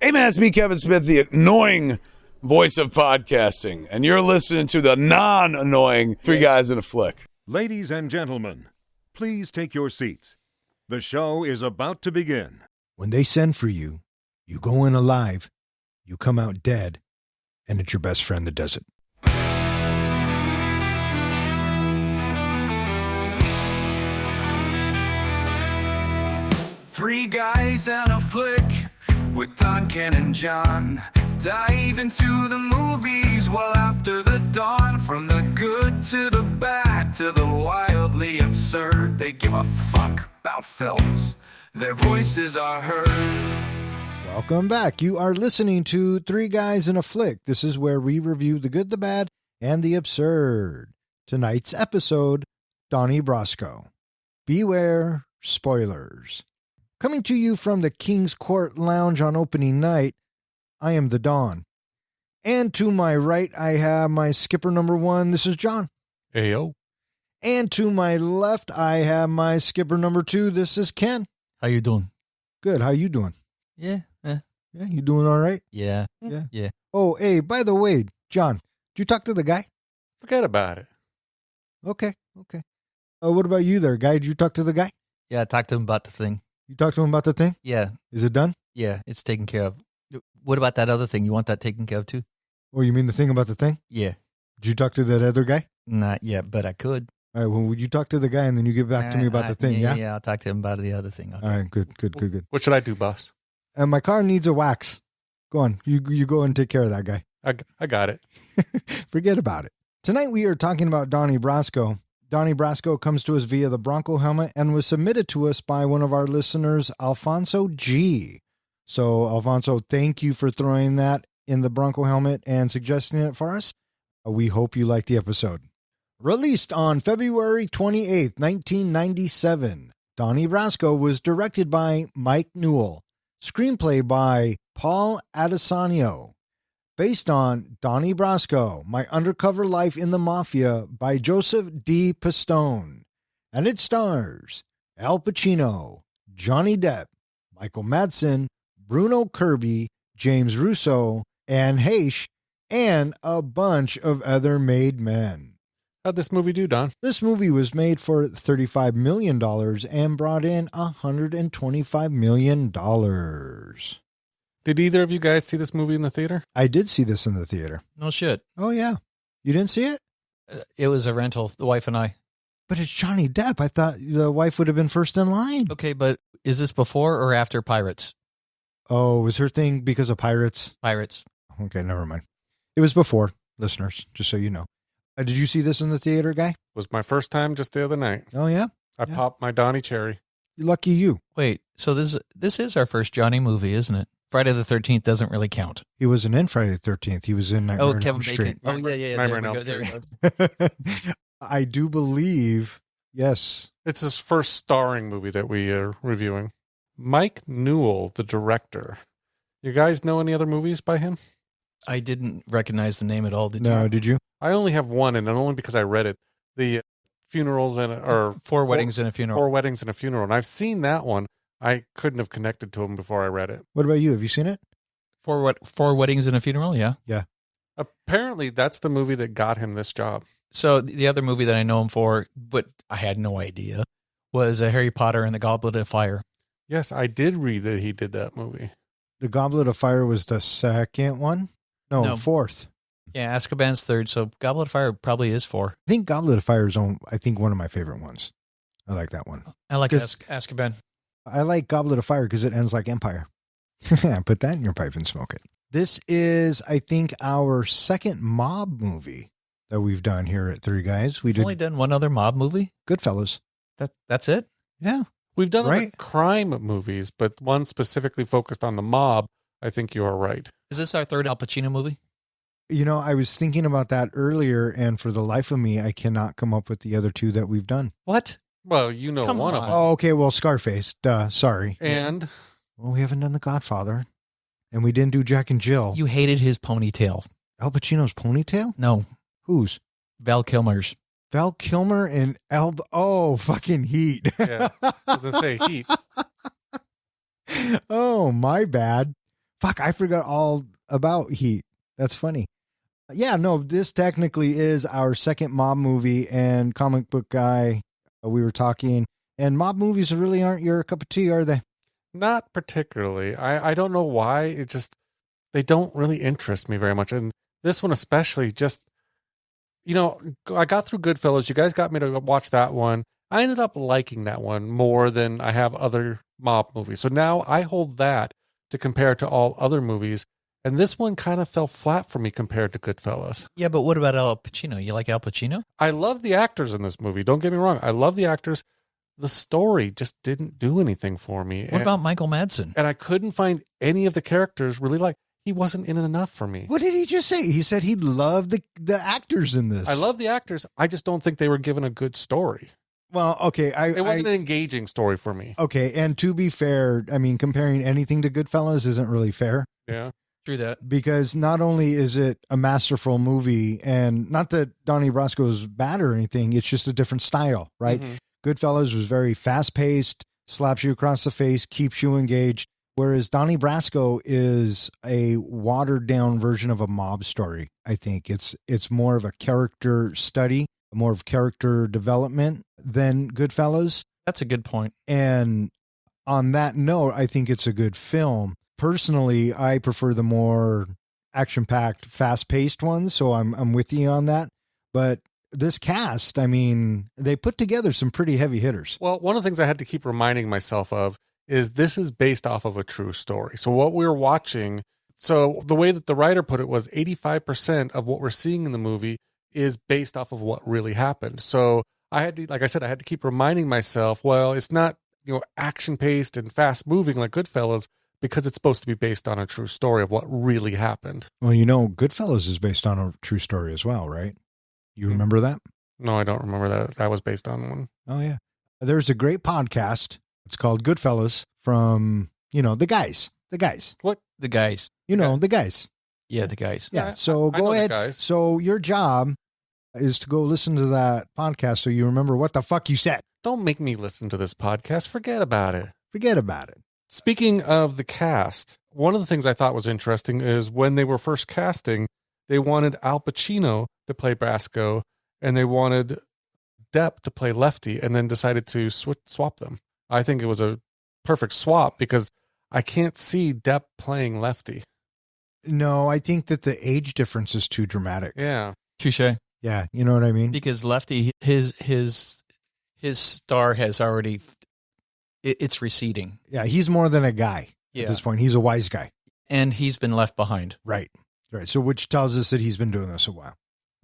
Hey man, it's me, Kevin Smith, the annoying voice of podcasting, and you're listening to the non-annoying Three Guys in a Flick. Ladies and gentlemen, please take your seats. The show is about to begin. When they send for you, you go in alive, you come out dead, and it's your best friend that does it. Three guys and a flick with Talkin and John. Dive into the movies well after the dawn. From the good to the bad to the wildly absurd. They give a fuck about films. Their voices are heard. Welcome back. You are listening to Three Guys in a Flick. This is where we review the good, the bad, and the absurd. Tonight's episode, Donnie Brasco. Beware spoilers. Coming to you from the King's Court Lounge on opening night, I am the Don. And to my right, I have my skipper number one. This is John. Ayo. And to my left, I have my skipper number two. This is Ken. How you doing? Good. How you doing? Yeah. Yeah, you doing all right? Yeah. Yeah. Oh, hey, by the way, John, did you talk to the guy? Forget about it. Okay. What about you there, guy? Did you talk to the guy? Yeah, I talked to him about the thing. You talked to him about the thing? Yeah. Is it done? Yeah, it's taken care of. What about that other thing? You want that taken care of too? Oh, you mean the thing about the thing? Yeah. Did you talk to that other guy? Not yet, but I could. All right, well, would you talk to the guy and then you get back to me about the thing, yeah? Yeah, I'll talk to him about the other thing. Okay. All right, good. What should I do, boss? My car needs a wax. Go on. You go and take care of that guy. I got it. Forget about it. Tonight we are talking about Donnie Brasco. Donnie Brasco comes to us via the Bronco helmet and was submitted to us by one of our listeners, Alfonso G. So, Alfonso, thank you for throwing that in the Bronco helmet and suggesting it for us. We hope you like the episode. Released on February 28th, 1997, Donnie Brasco was directed by Mike Newell. Screenplay by Paul Adesanio. Based on Donnie Brasco, My Undercover Life in the Mafia by Joseph D. Pistone. And it stars Al Pacino, Johnny Depp, Michael Madsen, Bruno Kirby, James Russo, Anne Heche, and a bunch of other made men. How'd this movie do, Don? This movie was made for $35 million and brought in $125 million. Did either of you guys see this movie in the theater? I did see this in the theater. No shit. Oh, yeah. You didn't see it? It was a rental, the wife and I. But it's Johnny Depp. I thought the wife would have been first in line. Okay, but is this before or after Pirates? Oh, was her thing because of Pirates? Pirates. Okay, never mind. It was before, listeners, just so you know. Did you see this in the theater, guy? It was my first time just the other night. Oh, yeah? I popped my Donnie cherry. Lucky you. Wait, so this is our first Johnny movie, isn't it? Friday the 13th doesn't really count. He wasn't in Friday the 13th. He was in Nightmare on Elm Street. Oh, yeah. Nightmare on Elm Street. I do believe, yes. It's his first starring movie that we are reviewing. Mike Newell, the director. You guys know any other movies by him? I didn't recognize the name at all, did you? No, did you? I only have one, and only because I read it. The Funerals or Four Weddings and a Funeral. 4 Weddings and a Funeral. And I've seen that one. I couldn't have connected to him before I read it. What about you? Have you seen it? Four Weddings and a Funeral, yeah. Yeah. Apparently, that's the movie that got him this job. So the other movie that I know him for, but I had no idea, was Harry Potter and the Goblet of Fire. Yes, I did read that he did that movie. The Goblet of Fire was the second one? No, fourth. Yeah, Azkaban's third, so Goblet of Fire probably is 4. I think Goblet of Fire is one of my favorite ones. I like that one. I like Azkaban. I like Goblet of Fire because it ends like Empire. Put that in your pipe and smoke it. This is, I think, our second mob movie that we've done here at Three Guys. We've only done one other mob movie? Goodfellas. That's it? Yeah. We've done other crime movies, but one specifically focused on the mob. I think you are right. Is this our third Al Pacino movie? You know, I was thinking about that earlier, and for the life of me, I cannot come up with the other two that we've done. What? Well, you know one of them. Oh, okay. Well, Scarface. Duh. Sorry. And? Well, we haven't done The Godfather, and we didn't do Jack and Jill. You hated his ponytail. Al Pacino's ponytail? No. Whose? Val Kilmer's. Val Kilmer and fucking Heat. Yeah. I was going to say Heat. Oh, my bad. Fuck, I forgot all about Heat. That's funny. Yeah, no, this technically is our second mob movie, and comic book guy, we were talking, and mob movies really aren't your cup of tea, are they? Not particularly. I don't know why. It just, they don't really interest me very much. And this one especially, just, I got through Goodfellas. You guys got me to watch that one. I ended up liking that one more than I have other mob movies. So now I hold that to compare to all other movies. And this one kind of fell flat for me compared to Goodfellas. Yeah, but what about Al Pacino? You like Al Pacino? I love the actors in this movie. Don't get me wrong. I love the actors. The story just didn't do anything for me. What about Michael Madsen? And I couldn't find any of the characters really he wasn't in it enough for me. What did he just say? He said he loved the actors in this. I love the actors. I just don't think they were given a good story. Well, okay. It wasn't an engaging story for me. Okay, and to be fair, I mean, comparing anything to Goodfellas isn't really fair. Yeah. True that. Because not only is it a masterful movie, and not that Donnie Brasco is bad or anything, it's just a different style, right? Mhm. Goodfellas was very fast-paced, slaps you across the face, keeps you engaged, whereas Donnie Brasco is a watered-down version of a mob story, I think. It's more of a character study, more of character development than Goodfellas. That's a good point. And on that note, I think it's a good film. Personally, I prefer the more action-packed, fast-paced ones, so I'm with you on that. But this cast, I mean, they put together some pretty heavy hitters. Well, one of the things I had to keep reminding myself of is this is based off of a true story. So what we're watching, so the way that the writer put it was 85% of what we're seeing in the movie is based off of what really happened. So I had to, like I said, I had to keep reminding myself, well, it's not, action-paced and fast-moving like Goodfellas, because it's supposed to be based on a true story of what really happened. Well, Goodfellas is based on a true story as well, right? You remember that? No, I don't remember that. That was based on one. Oh, yeah. There's a great podcast. It's called Goodfellas from, the guys. The guys. What? The guys. The guys. Yeah, the guys. Yeah. Yeah, So I know go the ahead. guys. So your job is to go listen to that podcast so you remember what the fuck you said. Don't make me listen to this podcast. Forget about it. Forget about it. Speaking of the cast, one of the things I thought was interesting is when they were first casting, they wanted Al Pacino to play Brasco, and they wanted Depp to play Lefty, and then decided to swap them. I think it was a perfect swap because I can't see Depp playing Lefty. No, I think that the age difference is too dramatic. Yeah. Touche. Yeah, you know what I mean? Because Lefty, his star has already, it's receding. Yeah, he's more than a guy Yeah. at this point. He's a wise guy. And he's been left behind. Right. So which tells us that he's been doing this a while.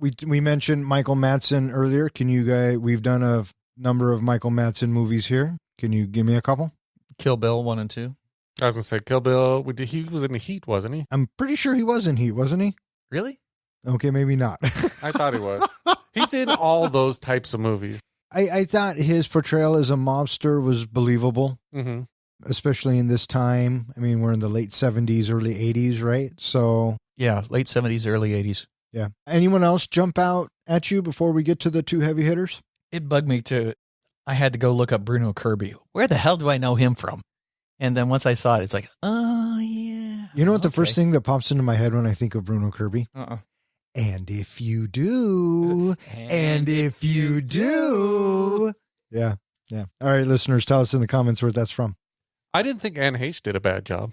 We mentioned Michael Madsen earlier. Can you guys, we've done a number of Michael Madsen movies here. Can you give me a couple? Kill Bill 1 and 2. I was going to say Kill Bill. He was in the Heat, wasn't he? I'm pretty sure he was in Heat, wasn't he? Really? Okay, maybe not. I thought he was. He's in all those types of movies. I thought his portrayal as a mobster was believable, Mm-hmm. especially in this time. I mean, we're in the late 70s, early 80s, right? So, Yeah, late 70s, early 80s. yeah. Anyone else jump out at you before we get to the two heavy hitters? It bugged me too. I had to go look up Bruno Kirby. Where the hell do I know him from? And then once I saw it, it's like, oh, yeah. You know what the Okay. first thing that pops into my head when I think of Bruno Kirby? Uh-uh. And if you do, and if you do. Yeah. All right, listeners, tell us in the comments where that's from. I didn't think Anne Heche did a bad job.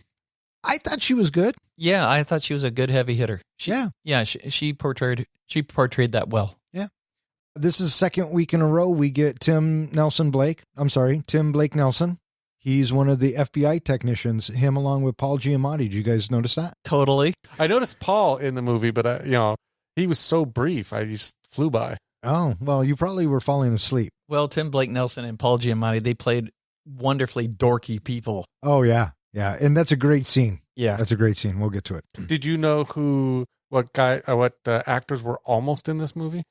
I thought she was good. Yeah, I thought she was a good heavy hitter. Yeah. Yeah, she portrayed that well. This is second week in a row we get Tim Blake Nelson. He's one of the FBI technicians, him along with Paul Giamatti. Did you guys notice that? Totally. I noticed Paul in the movie, but he was so brief. I just flew by. Oh, well, you probably were falling asleep. Well, Tim Blake Nelson and Paul Giamatti, they played wonderfully dorky people. Oh, yeah. Yeah. And that's a great scene. Yeah. That's a great scene. We'll get to it. Did you know what actors were almost in this movie?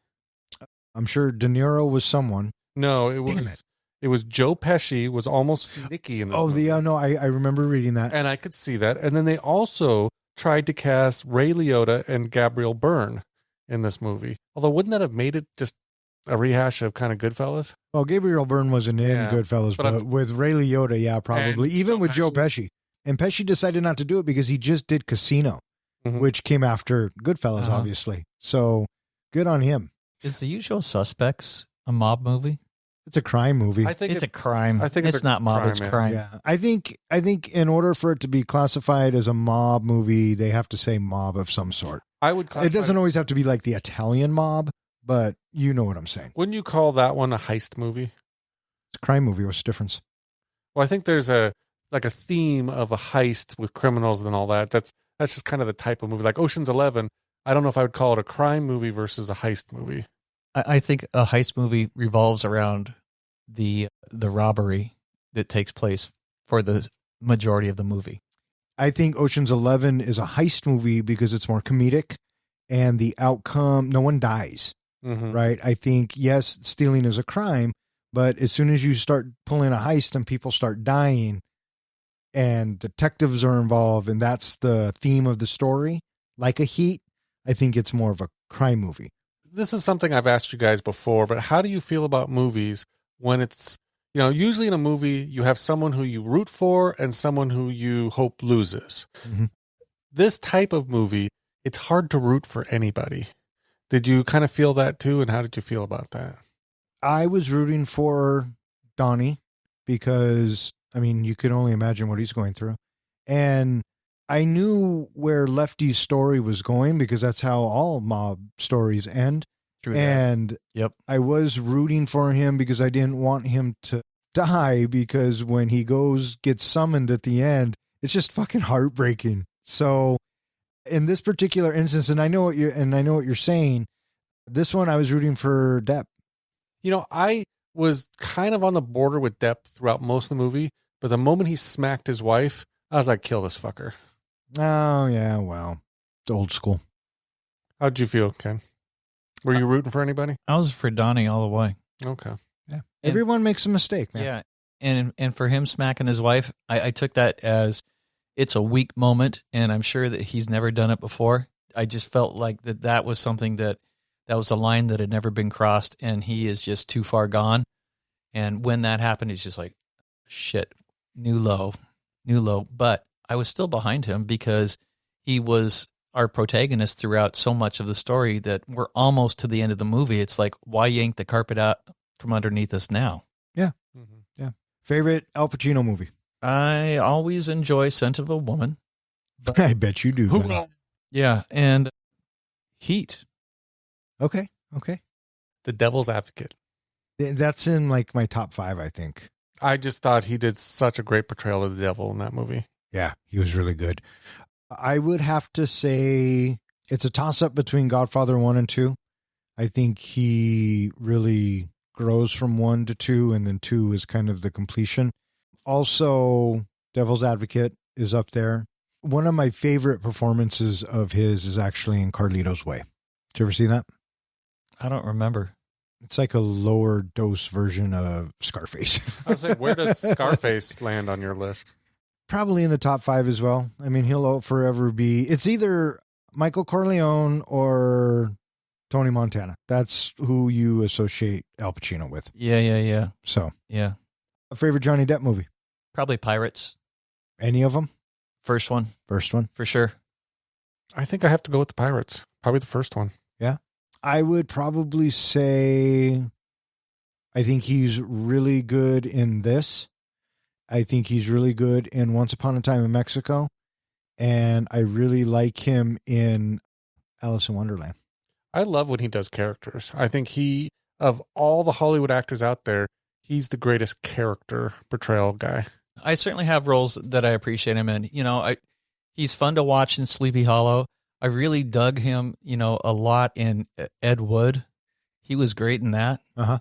I'm sure De Niro was someone. No, it Damn was it was Joe Pesci was almost Nicky in this movie. No, I remember reading that. And I could see that. And then they also tried to cast Ray Liotta and Gabriel Byrne in this movie. Although, wouldn't that have made it just a rehash of kind of Goodfellas? Well, Gabriel Byrne wasn't in Yeah, Goodfellas, but but with Ray Liotta, yeah, probably. And Even Joe with Joe Pesci. Pesci. And Pesci decided not to do it because he just did Casino, which came after Goodfellas, obviously. So good on him. Is The Usual Suspects a mob movie? It's a crime movie. I think it's a crime. I think it's not mob, it's crime. Yeah. I think in order for it to be classified as a mob movie, they have to say mob of some sort. I would classify it doesn't always have to be like the Italian mob, but you know what I'm saying. Wouldn't you call that one a heist movie? It's a crime movie. What's the difference? Well, I think there's a theme of a heist with criminals and all that. That's just kind of the type of movie. Like Ocean's 11, I don't know if I would call it a crime movie versus a heist movie. I think a heist movie revolves around the robbery that takes place for the majority of the movie. I think Ocean's 11 is a heist movie because it's more comedic and the outcome, no one dies, right? I think, yes, stealing is a crime, but as soon as you start pulling a heist and people start dying and detectives are involved and that's the theme of the story, like a Heat, I think it's more of a crime movie. This is something I've asked you guys before, but how do you feel about movies when it's, usually in a movie, you have someone who you root for and someone who you hope loses. This type of movie, it's hard to root for anybody. Did you kind of feel that too? And how did you feel about that? I was rooting for Donnie because, you could only imagine what he's going through. And I knew where Lefty's story was going because that's how all mob stories end. True. And yep. I was rooting for him because I didn't want him to die because when he gets summoned at the end, it's just fucking heartbreaking. So in this particular instance, and I know what you're saying, this one I was rooting for Depp. I was kind of on the border with Depp throughout most of the movie, but the moment he smacked his wife, I was like, kill this fucker. Oh, yeah, well, it's old school. How'd you feel, Ken? Were you rooting for anybody? I was for Donnie all the way. Okay. Yeah. Everyone makes a mistake, man. Yeah. And for him smacking his wife, I took that as it's a weak moment, and I'm sure that he's never done it before. I just felt like that was something that was a line that had never been crossed, and he is just too far gone. And when that happened, he's just like, shit, new low. But I was still behind him because he was our protagonist throughout so much of the story that we're almost to the end of the movie. It's like, why yank the carpet out from underneath us now? Yeah. Yeah. Favorite Al Pacino movie? I always enjoy Scent of a Woman. I bet you do. Yeah. And Heat. Okay. The Devil's Advocate. That's in like my top 5, I think. I just thought he did such a great portrayal of the devil in that movie. Yeah, he was really good. I would have to say it's a toss-up between Godfather 1 and 2. I think he really grows from 1 to 2, and then 2 is kind of the completion. Also, Devil's Advocate is up there. One of my favorite performances of his is actually in Carlito's Way. Did you ever see that? I don't remember. It's like a lower dose version of Scarface. I was like, where does Scarface land on your list? Probably in the top 5 as well. He'll forever be. It's either Michael Corleone or Tony Montana. That's who you associate Al Pacino with. Yeah. So, yeah. A favorite Johnny Depp movie? Probably Pirates. Any of them? First one. First one? For sure. I think I have to go with the Pirates. Probably the first one. Yeah. I would probably say I think he's really good in this. I think he's really good in Once Upon a Time in Mexico. And I really like him in Alice in Wonderland. I love when he does characters. I think of all the Hollywood actors out there, he's the greatest character portrayal guy. I certainly have roles that I appreciate him in. He's fun to watch in Sleepy Hollow. I really dug him, a lot in Ed Wood. He was great in that. Uh-huh.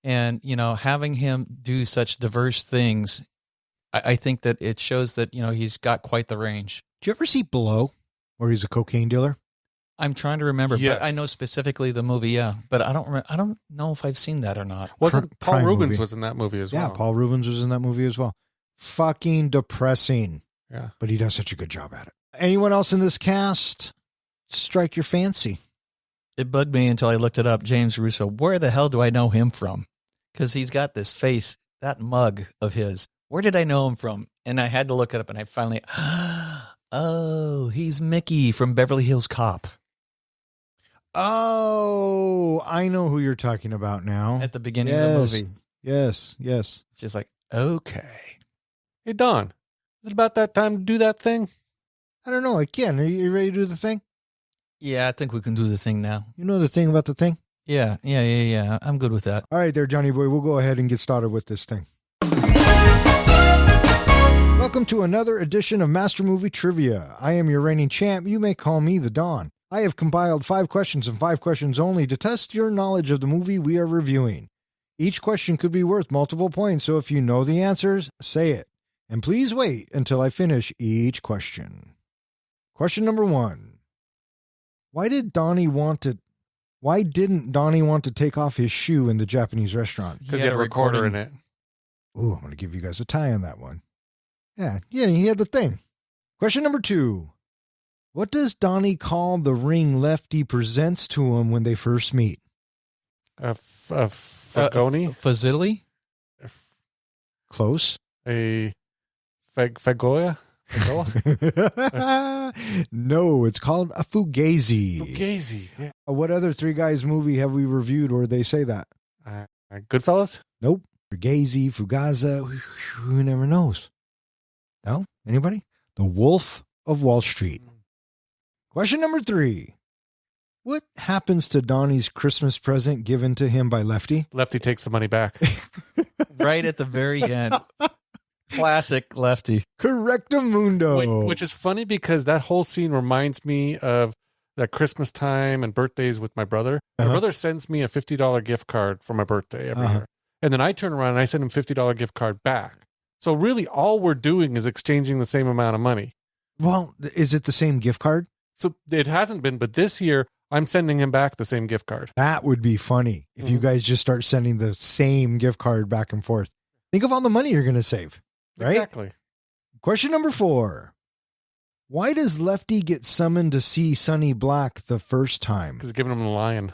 And, having him do such diverse things, I think that it shows that, he's got quite the range. Did you ever see Blow, where he's a cocaine dealer? I'm trying to remember, Yes. but I know specifically the movie, yeah. But I don't know if I've seen that or not. Wasn't Paul crime Rubens movie. was in that movie as well? Yeah, Paul Rubens was in that movie as well. Fucking depressing. Yeah. But he does such a good job at it. Anyone else in this cast strike your fancy? It bugged me until I looked it up. James Russo. Where the hell do I know him from? Because he's got this face, that mug of his. where did I know him from? And I had to look it up, and I finally, oh, he's Mickey from Beverly Hills Cop. Oh, I know who you're talking about now. At the beginning of the movie. Yes. It's just like, okay. Hey, Don, is it about that time to do that thing? I don't know. Again, are you ready to do the thing? Yeah, I think we can do the thing now. You know the thing about the thing? Yeah. I'm good with that. All right there, Johnny boy. We'll go ahead and get started with this thing. Welcome to another edition of Master Movie Trivia. I am your reigning champ. You may call me the Don. I have compiled 5 questions and 5 questions only to test your knowledge of the movie we are reviewing. Each question could be worth multiple points, so if you know the answers, say it. And please wait until I finish each question. Question number 1. Why didn't Donnie want to take off his shoe in the Japanese restaurant? Because he had a recorder in it. Ooh, I'm going to give you guys a tie on that one. Yeah, he had the thing. Question number 2. What does Donnie call the ring Lefty presents to him when they first meet? Fagoni? Fazili? Close. A fagoya? No, it's called a fugazi. Fugazi. Yeah. What other Three Guys movie have we reviewed where they say that? Goodfellas? Nope. Fugazi, Fugaza, who never knows? No? Anybody? The Wolf of Wall Street. Question number 3. What happens to Donnie's Christmas present given to him by Lefty? Lefty takes the money back. Right at the very end. Classic Lefty. Correctamundo. Which is funny because that whole scene reminds me of that Christmas time and birthdays with my brother. My brother sends me a $50 gift card for my birthday every year. And then I turn around and I send him $50 gift card back. So really all we're doing is exchanging the same amount of money. Well, is it the same gift card? So it hasn't been, but this year I'm sending him back the same gift card. That would be funny if you guys just start sending the same gift card back and forth. Think of all the money you're going to save, right? Exactly. Question number 4. Why does Lefty get summoned to see Sonny Black the first time? Because giving him the lion.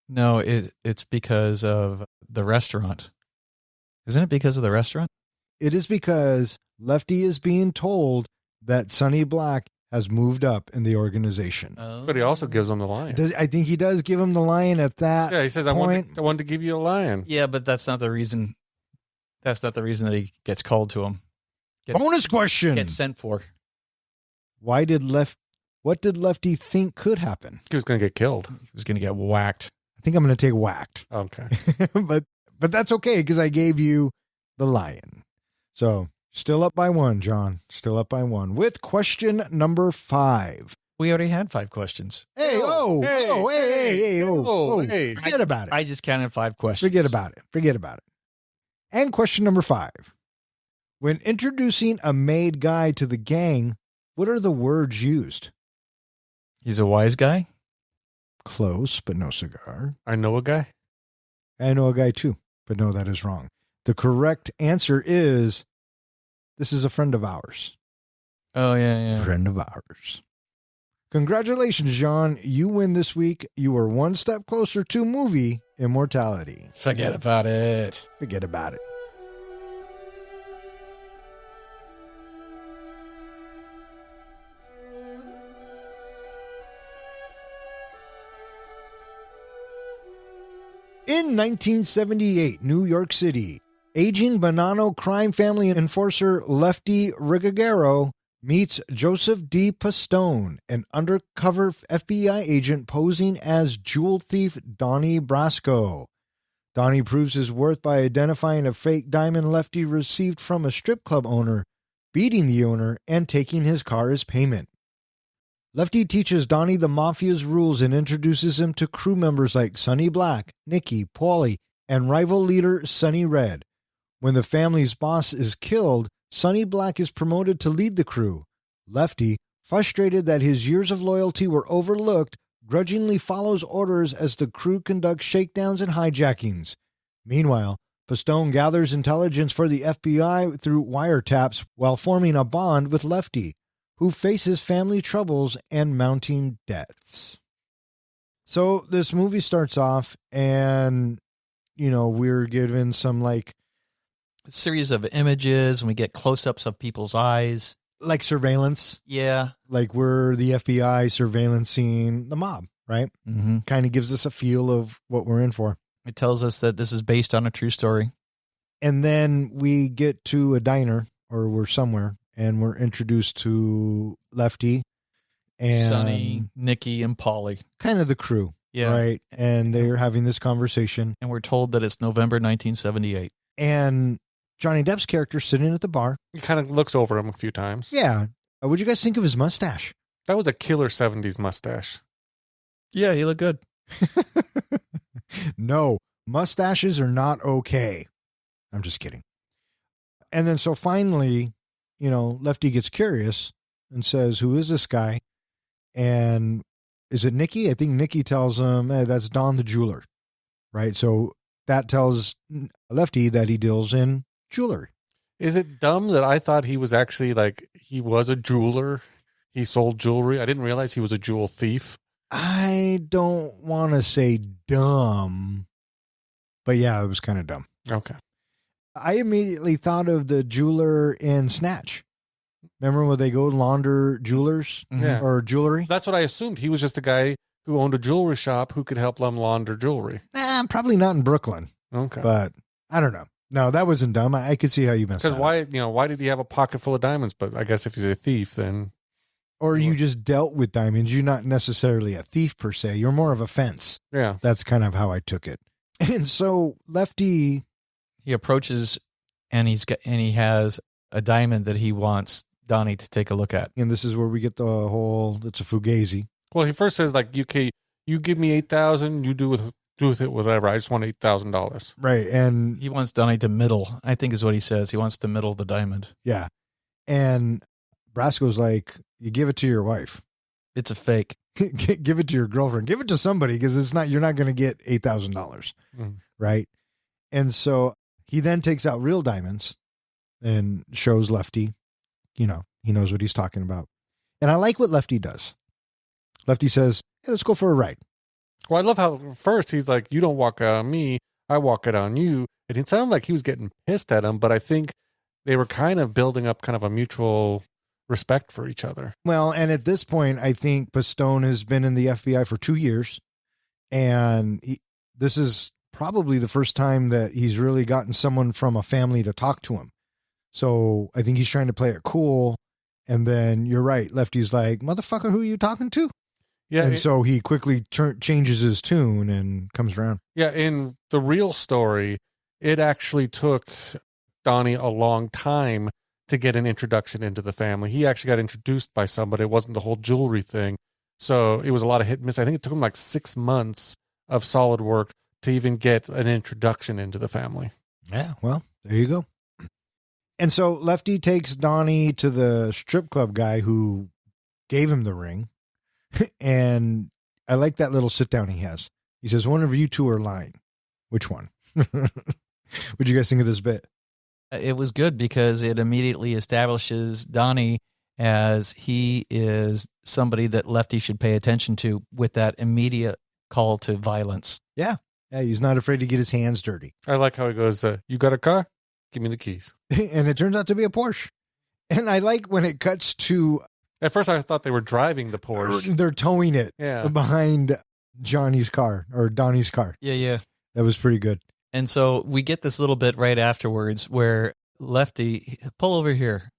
No, it's because of the restaurant. Isn't it because of the restaurant? It is because Lefty is being told that Sonny Black has moved up in the organization. Oh. But he also gives him the lion. I think he does give him the lion at that Yeah, he says, I wanted to give you a lion. Yeah, but that's not the reason. That's not the reason that he gets called to him. Bonus question. Gets sent for. What did Lefty think could happen? He was going to get killed. He was going to get whacked. I think I'm going to take whacked. Okay. but that's okay because I gave you the lion. So still up by 1, John. Still up by 1 with question number 5. We already had 5 questions. Hey, forget about it. I just counted 5 questions. Forget about it. And question number 5. When introducing a made guy to the gang, what are the words used? He's a wise guy? Close, but no cigar. I know a guy. I know a guy too, but no, that is wrong. The correct answer is, this is a friend of ours. Oh, yeah. Friend of ours. Congratulations, John. You win this week. You are one step closer to movie immortality. Forget about it. Forget about it. In 1978, New York City, aging Bonanno crime family enforcer Lefty Rigagero meets Joseph D. Pistone, an undercover FBI agent posing as jewel thief Donnie Brasco. Donnie proves his worth by identifying a fake diamond Lefty received from a strip club owner, beating the owner, and taking his car as payment. Lefty teaches Donnie the Mafia's rules and introduces him to crew members like Sonny Black, Nicky, Paulie, and rival leader Sonny Red. When the family's boss is killed, Sonny Black is promoted to lead the crew. Lefty, frustrated that his years of loyalty were overlooked, grudgingly follows orders as the crew conducts shakedowns and hijackings. Meanwhile, Pistone gathers intelligence for the FBI through wiretaps while forming a bond with Lefty, who faces family troubles and mounting debts. So this movie starts off and, we're given some series of images, and we get close-ups of people's eyes. Like surveillance. Yeah. Like we're the FBI surveillancing the mob, right? Mm-hmm. Kind of gives us a feel of what we're in for. It tells us that this is based on a true story. And then we get to a diner, or we're somewhere, and we're introduced to Lefty and Sonny, Nikki, and Polly. kind of the crew, Yeah. right? And they're having this conversation. And we're told that it's November 1978. And Johnny Depp's character sitting at the bar. He kind of looks over him a few times. Yeah. What'd you guys think of his mustache? That was a killer 70s mustache. Yeah, he looked good. No, mustaches are not okay. I'm just kidding. And then so finally, Lefty gets curious and says, who is this guy? And is it Nikki? I think Nikki tells him, hey, that's Don the jeweler, right? So that tells Lefty that he deals in jewelry. Is it dumb that I thought he was actually he was a jeweler? He sold jewelry. I didn't realize he was a jewel thief. I don't want to say dumb, but yeah, it was kind of dumb. Okay. I immediately thought of the jeweler in Snatch. Remember when they go launder jewelers Yeah. or jewelry? That's what I assumed. He was just a guy who owned a jewelry shop who could help them launder jewelry. Probably not in Brooklyn, Okay. but I don't know. No, that wasn't dumb. I could see how you messed Because that up. why did he have a pocket full of diamonds? But I guess if he's a thief, then Or you just dealt with diamonds. You're not necessarily a thief per se. You're more of a fence. yeah. That's kind of how I took it. And so Lefty, He approaches, and he has a diamond that he wants Donnie to take a look at. and this is where we get the whole, it's a fugazi. Well, he first says you give me $8,000, you do with it whatever. I just want $8,000. Right. And He wants Donnie to middle, I think is what he says. He wants to middle the diamond. yeah. And Brasco's like, you give it to your wife. It's a fake. Give it to your girlfriend. Give it to somebody because you're not going to get $8,000. Mm. Right. And so he then takes out real diamonds and shows Lefty, he knows what he's talking about. And I like what Lefty does. Lefty says, hey, let's go for a ride. Well, I love how first he's like, you don't walk it on me, I walk it on you. It didn't sound like he was getting pissed at him, but I think they were kind of building up kind of a mutual respect for each other. Well, and at this point, I think Pistone has been in the FBI for 2 years. And this is probably the first time that he's really gotten someone from a family to talk to him. So I think he's trying to play it cool. And then you're right. Lefty's like, motherfucker, who are you talking to? Yeah. And so he quickly changes his tune and comes around. Yeah. In the real story, it actually took Donnie a long time to get an introduction into the family. He actually got introduced by somebody. It wasn't the whole jewelry thing. So it was a lot of hit and miss. I think it took him 6 months of solid work to even get an introduction into the family. Yeah, well, there you go. And so Lefty takes Donnie to the strip club guy who gave him the ring. And I like that little sit down he has. He says, one of you two are lying. Which one? What'd you guys think of this bit? It was good because it immediately establishes Donnie as he is somebody that Lefty should pay attention to with that immediate call to violence. Yeah, he's not afraid to get his hands dirty. I like how he goes, you got a car? Give me the keys. And it turns out to be a Porsche. And I like when it cuts to... At first, I thought they were driving the Porsche. They're towing it behind Johnny's car or Donnie's car. Yeah. That was pretty good. And so we get this little bit right afterwards where Lefty, pull over here.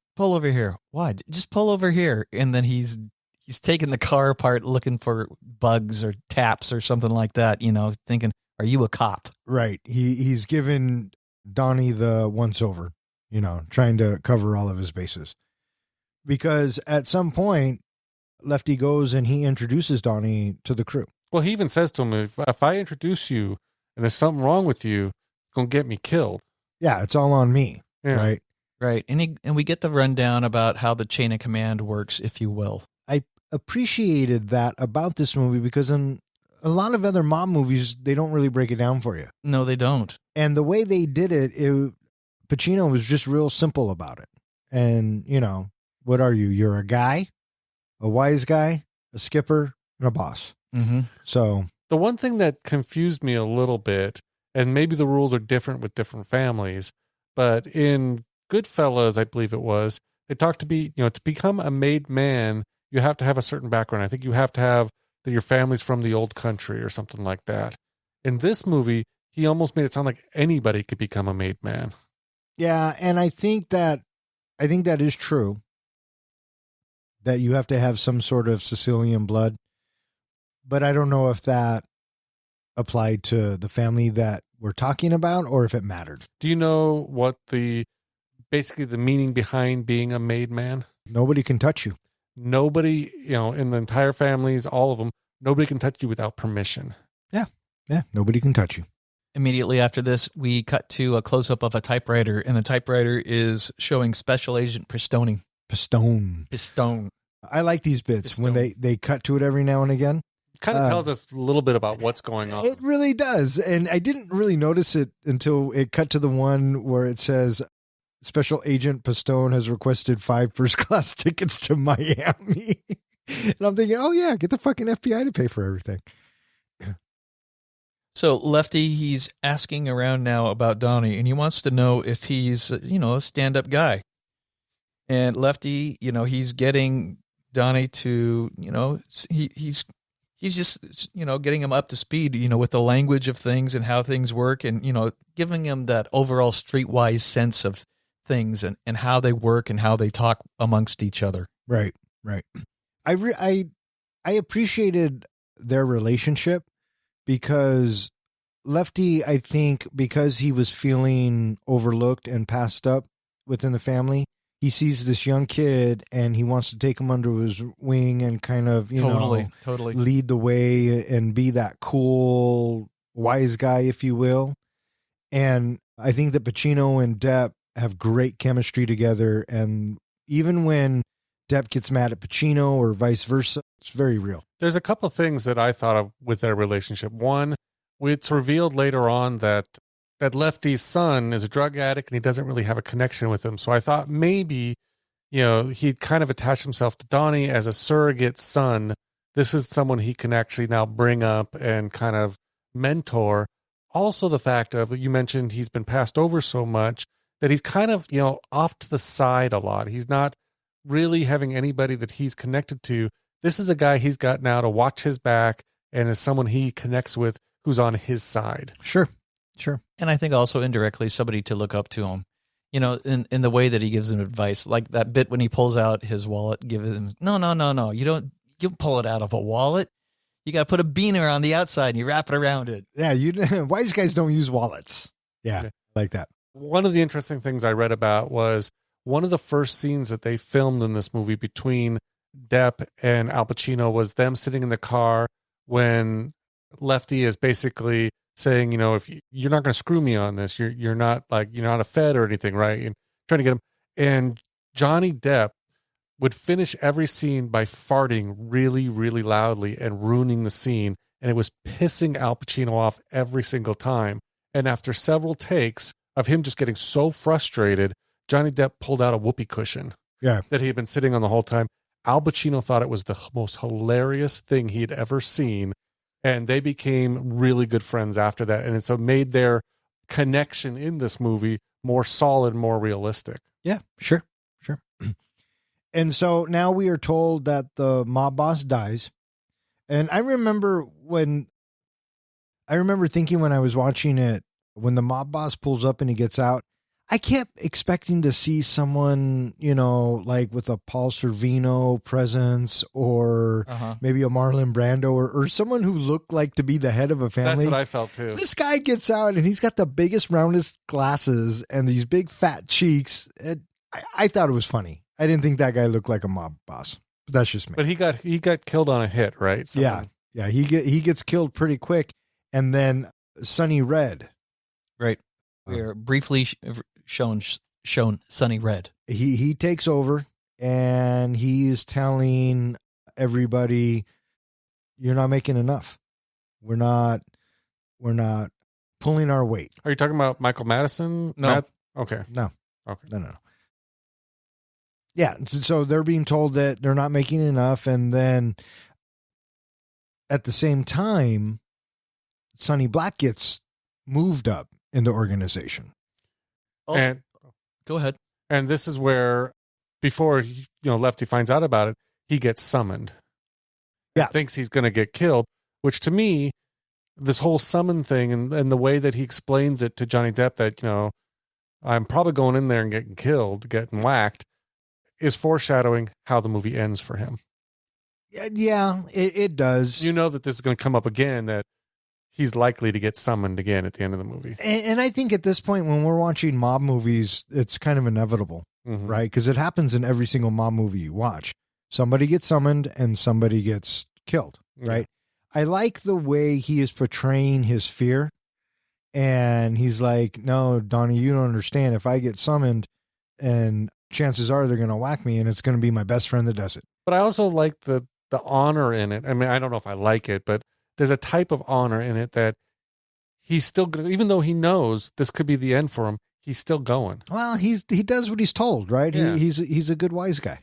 Why? Just pull over here. And then he's taking the car apart looking for bugs or taps or something like that, thinking, are you a cop? Right. He's given Donnie the once over, trying to cover all of his bases. Because at some point, Lefty goes and he introduces Donnie to the crew. Well, he even says to him, if I introduce you and there's something wrong with you, it's going to get me killed. Yeah, it's all on me. Yeah. Right. Right. And we get the rundown about how the chain of command works, if you will. I appreciated that about this movie because in a lot of other mob movies, they don't really break it down for you. No, they don't. And the way they did it, Pacino was just real simple about it. And, what are you? You're a guy, a wise guy, a skipper, and a boss. Mm-hmm. So the one thing that confused me a little bit, and maybe the rules are different with different families, But in Goodfellas, I believe it was, they talked to become a made man, you have to have a certain background. I think you have to have that your family's from the old country or something like that. In this movie, he almost made it sound like anybody could become a made man. Yeah, and I think that is true. That you have to have some sort of Sicilian blood. But I don't know if that applied to the family that we're talking about or if it mattered. Do you know what basically the meaning behind being a made man? Nobody can touch you. Nobody, in the entire families, all of them, nobody can touch you without permission. Yeah, nobody can touch you. Immediately after this, we cut to a close-up of a typewriter, and the typewriter is showing Special Agent Pistone. Pistone. I like these bits when they cut to it every now and again. It kind of tells us a little bit about what's going on. It really does. And I didn't really notice it until it cut to the one where it says Special Agent Pistone has requested 5 first-class tickets to Miami. And I'm thinking, oh, yeah, get the fucking FBI to pay for everything. So Lefty, he's asking around now about Donnie, and he wants to know if he's, a stand-up guy. And Lefty, he's getting Donnie to, he's just, getting him up to speed, with the language of things and how things work, and, giving him that overall streetwise sense of things and how they work and how they talk amongst each other. Right. I appreciated their relationship. Because Lefty, I think, because he was feeling overlooked and passed up within the family, he sees this young kid and he wants to take him under his wing and kind of, totally lead the way and be that cool, wise guy, if you will. And I think that Pacino and Depp have great chemistry together. And even when Depp gets mad at Pacino or vice versa, it's very real. There's a couple of things that I thought of with their relationship. One, it's revealed later on that Lefty's son is a drug addict and he doesn't really have a connection with him. So I thought maybe, he'd kind of attach himself to Donnie as a surrogate son. This is someone he can actually now bring up and kind of mentor. Also the fact of, you mentioned he's been passed over so much that he's kind of, off to the side a lot. He's not really having anybody that he's connected to. This is a guy he's got now to watch his back and is someone he connects with who's on his side. Sure. And I think also indirectly somebody to look up to him, in the way that he gives him advice, like that bit when he pulls out his wallet, gives him, no. You pull it out of a wallet. You got to put a beaner on the outside and you wrap it around it. Yeah. Wise guys don't use wallets. Yeah. Like that. One of the interesting things I read about was one of the first scenes that they filmed in this movie between Depp and Al Pacino was them sitting in the car when Lefty is basically saying, if you're not going to screw me on this, you're not a Fed or anything, right? And trying to get him. And Johnny Depp would finish every scene by farting really, really loudly and ruining the scene. And it was pissing Al Pacino off every single time. And after several takes of him just getting so frustrated, Johnny Depp pulled out a whoopee cushion that he had been sitting on the whole time. Al Pacino thought it was the most hilarious thing he'd ever seen, and they became really good friends after that. And so made their connection in this movie more solid, more realistic. Yeah, sure. And so now we are told that the mob boss dies. And I remember thinking when I was watching it, when the mob boss pulls up and he gets out, I kept expecting to see someone, like with a Paul Sorvino presence or maybe a Marlon Brando or someone who looked like to be the head of a family. That's what I felt too. This guy gets out and he's got the biggest, roundest glasses and these big fat cheeks. I thought it was funny. I didn't think that guy looked like a mob boss, but that's just me. But he got killed on a hit, right? Yeah. He gets killed pretty quick. And then Sonny Red. Right. We are briefly shown Sonny Red. He takes over and he's telling everybody, you're not making enough. We're not pulling our weight. Are you talking about Michael Madison? No. Okay. No. Okay. No. Yeah. So they're being told that they're not making enough. And then at the same time, Sonny Black gets moved up in the organization. Also, And go ahead. and this is where, before Lefty finds out about it, he gets summoned. Yeah. Thinks he's going to get killed, which to me, this whole summon thing and the way that he explains it to Johnny Depp that, I'm probably going in there and getting killed, getting whacked, is foreshadowing how the movie ends for him. Yeah, it does. You know that this is going to come up again, that he's likely to get summoned again at the end of the movie. And I think at this point, when we're watching mob movies, it's kind of inevitable, right? Because it happens in every single mob movie you watch. Somebody gets summoned and somebody gets killed, right? I like the way he is portraying his fear. And he's like, no, Donnie, you don't understand. If I get summoned, and chances are they're going to whack me, and it's going to be my best friend that does it. But I also like the honor in it. I mean, I don't know if I like it, but there's a type of honor in it that he's still going to, even though he knows this could be the end for him, he's still going. Well, he does what he's told, right? Yeah. He's a good wise guy.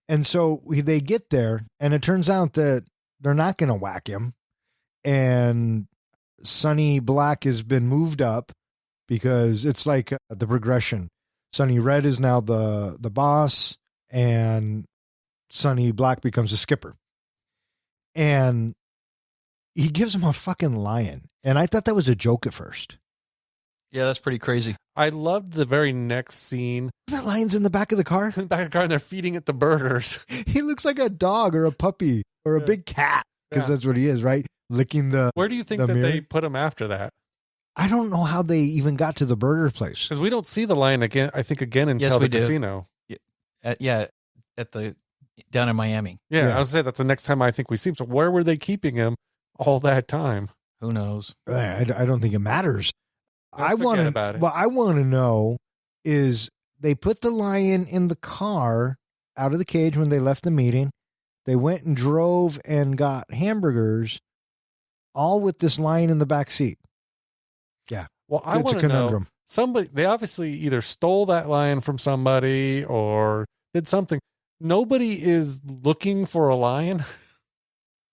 And so they get there, and it turns out that they're not going to whack him. And Sonny Black has been moved up because it's like the progression. Sonny Red is now the boss, and Sonny Black becomes a skipper. And he gives him a fucking lion. And I thought that was a joke at first. Yeah, that's pretty crazy. I loved the very next scene. That lion's in the back of the car. In the back of the car, and they're feeding it the burgers. He looks like a dog or a puppy or a big cat, because that's what he is, right? Licking the. Where do you think that mirror? they put him after that? I don't know how they even got to the burger place. Because we don't see the lion again. I think again until Yes, we the do. casino. At the down in Miami. Yeah, Yeah. I was saying that's the next time I think we see him. So where were they keeping him all that time? Who knows? I don't think it matters. I Forget want to. about it. What I want to know is they put the lion in the car out of the cage when they left the meeting. They went and drove and got hamburgers, all with this lion in the back seat. Yeah. Well, I It's a want to know. conundrum. Somebody, they obviously either stole that lion from somebody or did something. Nobody is looking for a lion.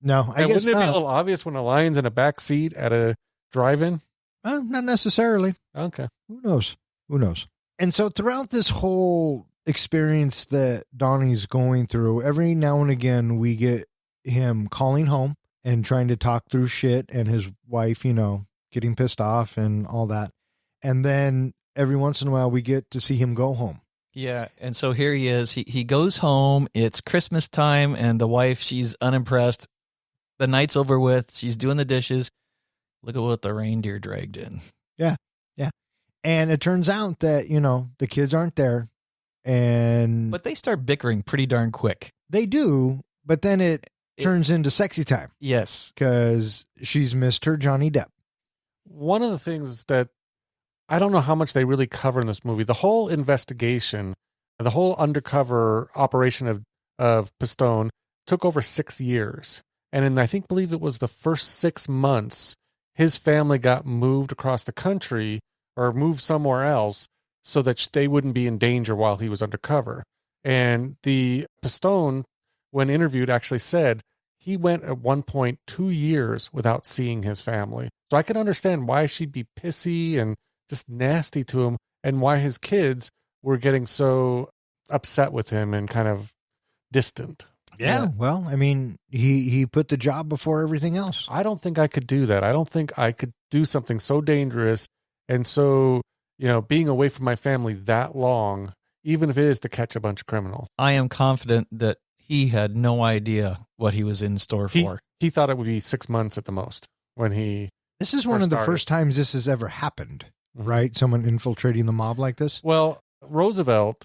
No, I And guess wouldn't it be a not. little obvious when a lion's in a back seat at a drive-in? Not necessarily. Okay. Who knows? Who knows? And so throughout this whole experience that Donnie's going through, every now and again we get him calling home and trying to talk through shit, and his wife, getting pissed off and all that. And then every once in a while we get to see him go home. Yeah, and so here he is. He goes home. It's Christmas time, and the wife, she's unimpressed. The night's over with. She's doing the dishes. Look at what the reindeer dragged in. Yeah. And it turns out that, the kids aren't there, and But they start bickering pretty darn quick. they do, but then it turns into sexy time Yes. because she's missed her Johnny Depp. One of the things that I don't know how much they really cover in this movie, the whole investigation, the whole undercover operation of Pistone took over 6 years. And I believe it was the first 6 months, his family got moved across the country or moved somewhere else so that they wouldn't be in danger while he was undercover. And the Pistone, when interviewed, actually said he went at one point 2 years without seeing his family. So I can understand why she'd be pissy and just nasty to him, and why his kids were getting so upset with him and kind of distant. Yeah. Well, I mean, he put the job before everything else. I don't think I could do that. I don't think I could do something so dangerous and so, being away from my family that long, even if it is to catch a bunch of criminals. I am confident that he had no idea what he was in store for. He thought it would be 6 months at the most when he. This is one of the first times this has ever happened, right? Someone infiltrating the mob like this. Well, Roosevelt,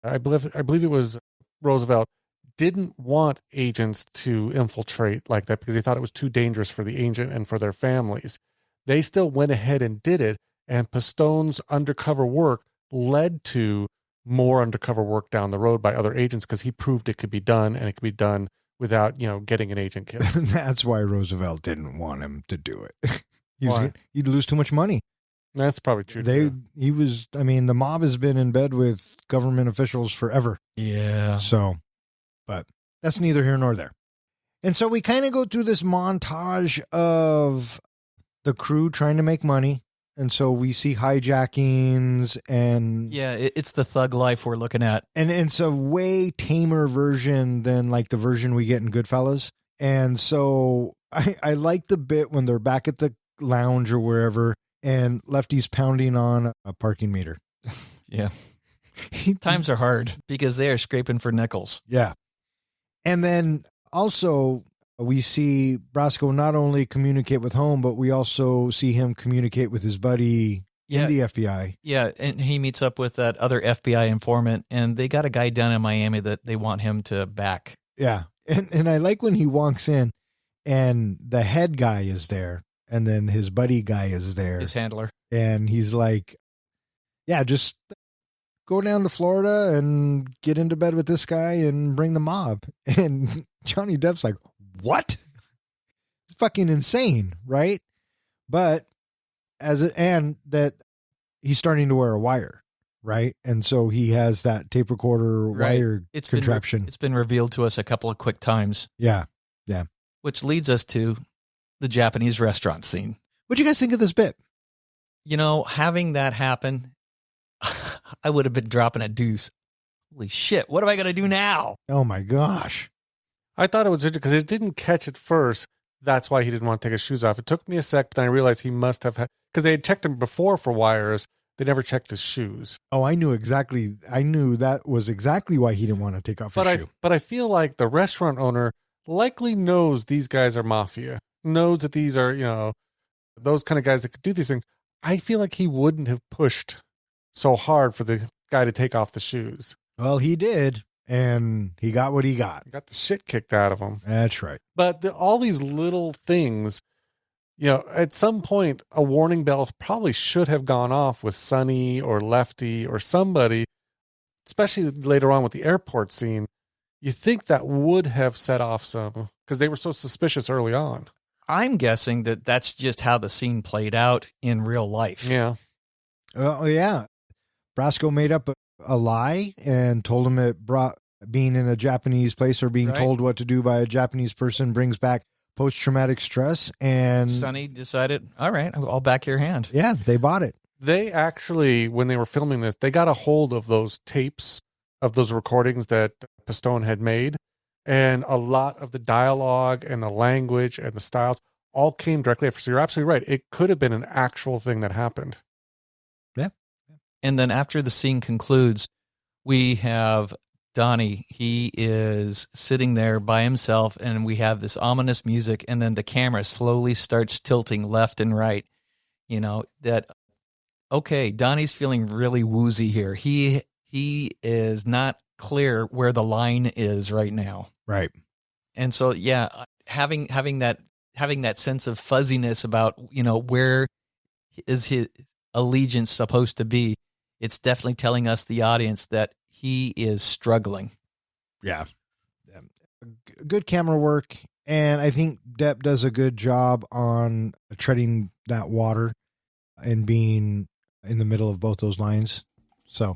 I believe it was Roosevelt, didn't want agents to infiltrate like that because he thought it was too dangerous for the agent and for their families. They still went ahead and did it, and Pistone's undercover work led to more undercover work down the road by other agents because he proved it could be done, and it could be done without, getting an agent killed. That's why Roosevelt didn't want him to do it. Why? He'd lose too much money. That's probably true. too. The mob has been in bed with government officials forever. Yeah. So, but that's neither here nor there. And so we kind of go through this montage of the crew trying to make money. And so we see hijackings and Yeah, it's the thug life we're looking at. and it's a way tamer version than like the version we get in Goodfellas. And so I like the bit when they're back at the lounge or wherever and Lefty's pounding on a parking meter. Yeah. Times are hard because they are scraping for nickels. Yeah. And then also we see Brasco not only communicate with home, but we also see him communicate with his buddy in the FBI. Yeah, and he meets up with that other FBI informant, and they got a guy down in Miami that they want him to back. Yeah. And I like when he walks in and the head guy is there and then his buddy guy is there. His handler. And he's like, yeah, just go down to Florida and get into bed with this guy and bring the mob. And Johnny Depp's like, what? It's fucking insane, right? But and that he's starting to wear a wire, right? And so he has that tape recorder wire contraption. It's been revealed to us a couple of quick times. Yeah. Yeah. Which leads us to the Japanese restaurant scene. What'd you guys think of this bit? You know, having that happen, I would have been dropping a deuce. Holy shit, what am I going to do now? Oh my gosh. I thought it was interesting because it didn't catch at first. That's why he didn't want to take his shoes off. It took me a sec, but then I realized he must have had, because they had checked him before for wires. They never checked his shoes. Oh, I knew that was exactly why he didn't want to take off his shoe. But I feel like the restaurant owner likely knows these guys are mafia, knows that these are, you know, those kind of guys that could do these things. I feel like he wouldn't have pushed so hard for the guy to take off the shoes. Well, he did, and he got what he got. He got the shit kicked out of him. That's right. But all these little things, you know, at some point, a warning bell probably should have gone off with Sonny or Lefty or somebody, especially later on with the airport scene. You think that would have set off some, because they were so suspicious early on. I'm guessing that that's just how the scene played out in real life. Yeah. Oh, yeah. Brasco made up a lie and told him it brought being in a Japanese place or being told what to do by a Japanese person brings back post-traumatic stress. And Sonny decided, all right, I'll back your hand. Yeah, they bought it. They actually, when they were filming this, they got a hold of those tapes of those recordings that Pistone had made. And a lot of the dialogue and the language and the styles all came directly after. So you're absolutely right. It could have been an actual thing that happened. Yeah. And then after the scene concludes, we have Donnie. He is sitting there by himself, and we have this ominous music, and then the camera slowly starts tilting left and right. You know, that, okay, Donnie's feeling really woozy here. He is not clear where the line is right now. Right. And so, yeah, having that sense of fuzziness about, you know, where is his allegiance supposed to be, it's definitely telling us, the audience, that he is struggling. Yeah. Good camera work. And I think Depp does a good job on treading that water and being in the middle of both those lines. So.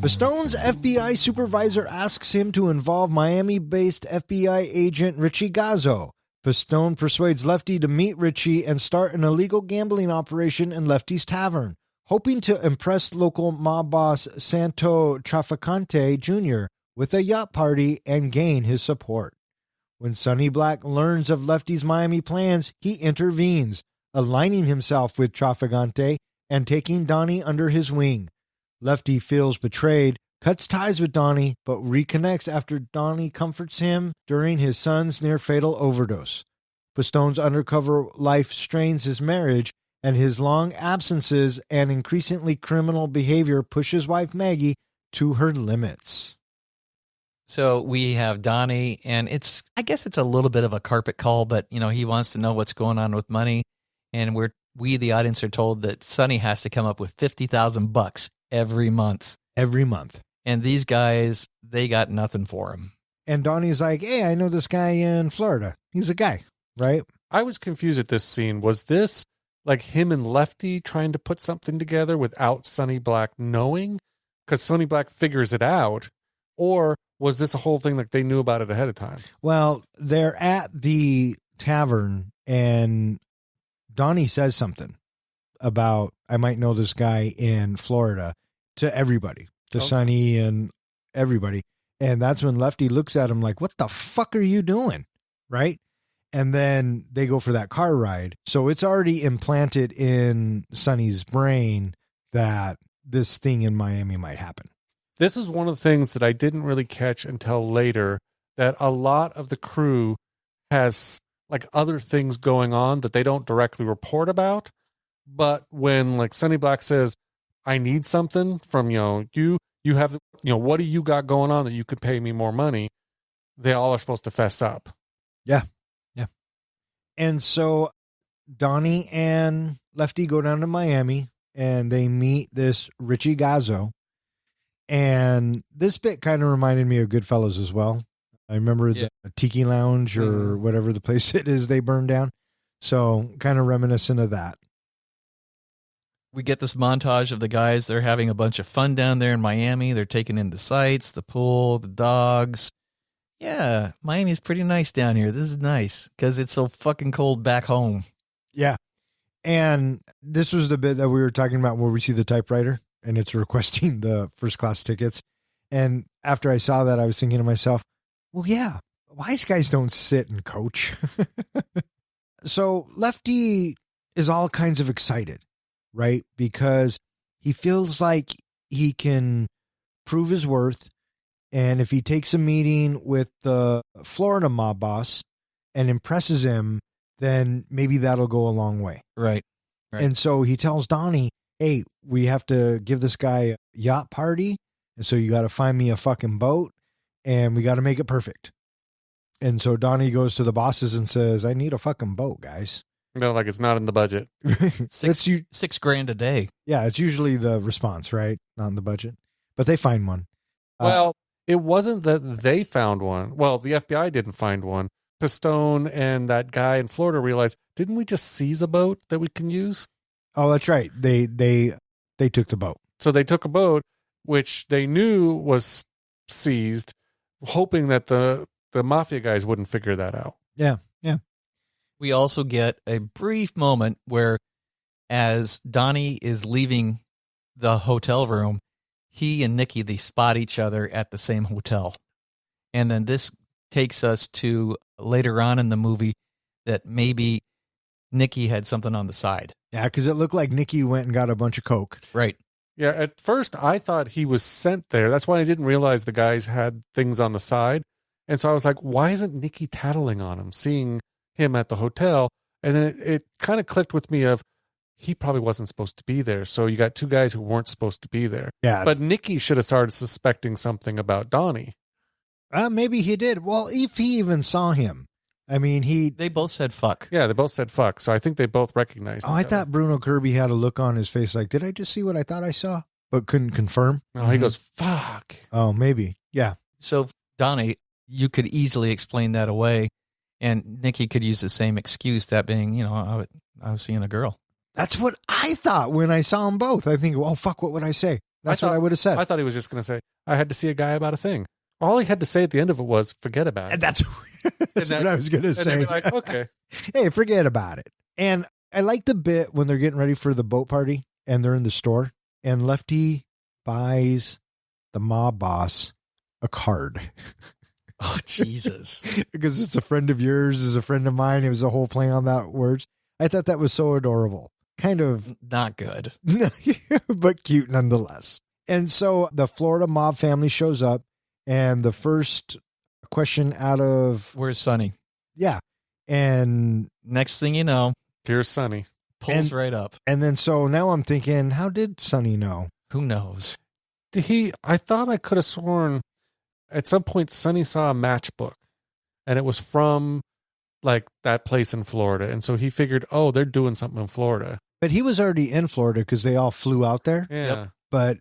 Pistone's FBI supervisor asks him to involve Miami-based FBI agent Richie Gazzo. Pistone persuades Lefty to meet Richie and start an illegal gambling operation in Lefty's tavern, hoping to impress local mob boss Santo Trafficante Jr. with a yacht party and gain his support. When Sonny Black learns of Lefty's Miami plans, he intervenes, aligning himself with Trafficante and taking Donnie under his wing. Lefty feels betrayed, cuts ties with Donnie, but reconnects after Donnie comforts him during his son's near-fatal overdose. Pistone's undercover life strains his marriage, and his long absences and increasingly criminal behavior push his wife Maggie to her limits. So we have Donnie, and I guess it's a little bit of a carpet call, but, you know, he wants to know what's going on with money, and we, the audience, are told that Sonny has to come up with $50,000 every month. Every month. And these guys, they got nothing for him. And Donnie's like, hey, I know this guy in Florida. He's a guy, right? I was confused at this scene. Was this like him and Lefty trying to put something together without Sonny Black knowing? Because Sonny Black figures it out. Or was this a whole thing like they knew about it ahead of time? Well, they're at the tavern and Donnie says something about, I might know this guy in Florida, to everybody, to Sonny and everybody. And that's when Lefty looks at him like, what the fuck are you doing? Right? And then they go for that car ride. So it's already implanted in Sonny's brain that this thing in Miami might happen. This is one of the things that I didn't really catch until later, that a lot of the crew has like other things going on that they don't directly report about. But when like Sonny Black says, I need something from, you have, what do you got going on that you could pay me more money? They all are supposed to fess up. Yeah. Yeah. And so Donnie and Lefty go down to Miami and they meet this Richie Gazzo. And this bit kind of reminded me of Goodfellas as well. I remember the Tiki Lounge or whatever the place it is they burned down. So kind of reminiscent of that. We get this montage of the guys. They're having a bunch of fun down there in Miami. They're taking in the sights, the pool, the dogs. Yeah, Miami's pretty nice down here. This is nice because it's so fucking cold back home. Yeah. And this was the bit that we were talking about where we see the typewriter and it's requesting the first class tickets. And after I saw that, I was thinking to myself, well, yeah, wise guys don't sit and coach. So Lefty is all kinds of excited, right? Because he feels like he can prove his worth. And if he takes a meeting with the Florida mob boss and impresses him, then maybe that'll go a long way. Right. And so he tells Donnie, hey, we have to give this guy a yacht party. And so you got to find me a fucking boat and we got to make it perfect. And so Donnie goes to the bosses and says, I need a fucking boat, guys. No, like it's not in the budget. $6,000 a day. Yeah, it's usually the response, right? Not in the budget. But they find one. Well, it wasn't that they found one. Well, the FBI didn't find one. Pistone and that guy in Florida realized, didn't we just seize a boat that we can use? Oh, that's right. They took the boat. So they took a boat, which they knew was seized, hoping that the mafia guys wouldn't figure that out. Yeah, yeah. We also get a brief moment where as Donnie is leaving the hotel room, he and Nikki, they spot each other at the same hotel. And then this takes us to later on in the movie that maybe Nikki had something on the side. Yeah, because it looked like Nikki went and got a bunch of coke. Right. Yeah, at first I thought he was sent there. That's why I didn't realize the guys had things on the side. And so I was like, why isn't Nikki tattling on him, seeing him at the hotel? And then it kind of clicked with me of, he probably wasn't supposed to be there. So you got two guys who weren't supposed to be there. Yeah. But Nikki should have started suspecting something about Donnie. Maybe he did. Well, if he even saw him. I mean, they both said fuck. Yeah, they both said fuck. So I think they both recognized I thought Bruno Kirby had a look on his face like, did I just see what I thought I saw? But couldn't confirm. No, he goes, fuck. Oh, maybe. Yeah. So, Donnie, you could easily explain that away. And Nikki could use the same excuse, that being, I was seeing a girl. That's what I thought when I saw them both. I think, well, fuck, what would I say? That's what I would have said. I thought he was just going to say, I had to see a guy about a thing. All he had to say at the end of it was, forget about it. And that's what I was going to say. And like, okay. Hey, forget about it. And I like the bit when they're getting ready for the boat party and they're in the store and Lefty buys the mob boss a card. Oh, Jesus. Because it's a friend of yours, is a friend of mine. It was a whole play on that words. I thought that was so adorable. Kind of not good, but cute nonetheless. And so the Florida mob family shows up and the first question out of... Where's Sonny? Yeah. And next thing you know, here's Sonny. Pulls right up. And then so now I'm thinking, how did Sonny know? Who knows? I thought I could have sworn at some point Sonny saw a matchbook and it was from like that place in Florida. And so he figured, oh, they're doing something in Florida. But he was already in Florida because they all flew out there. Yeah. But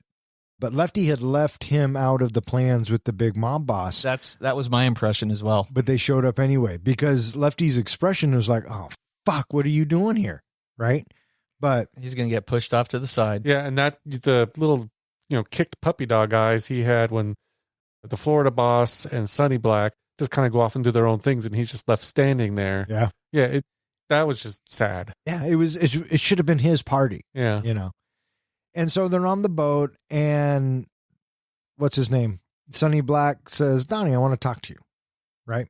Lefty had left him out of the plans with the big mob boss. That was my impression as well. But they showed up anyway because Lefty's expression was like, oh, fuck, what are you doing here? Right? But He's going to get pushed off to the side. Yeah, and that the little, kicked puppy dog eyes he had when the Florida boss and Sonny Black just kind of go off and do their own things, and he's just left standing there. yeah, That was just sad. yeah, it should have been his party, Yeah. And so they're on the boat, and what's his name? Sonny Black says, Donnie, I want to talk to you, right?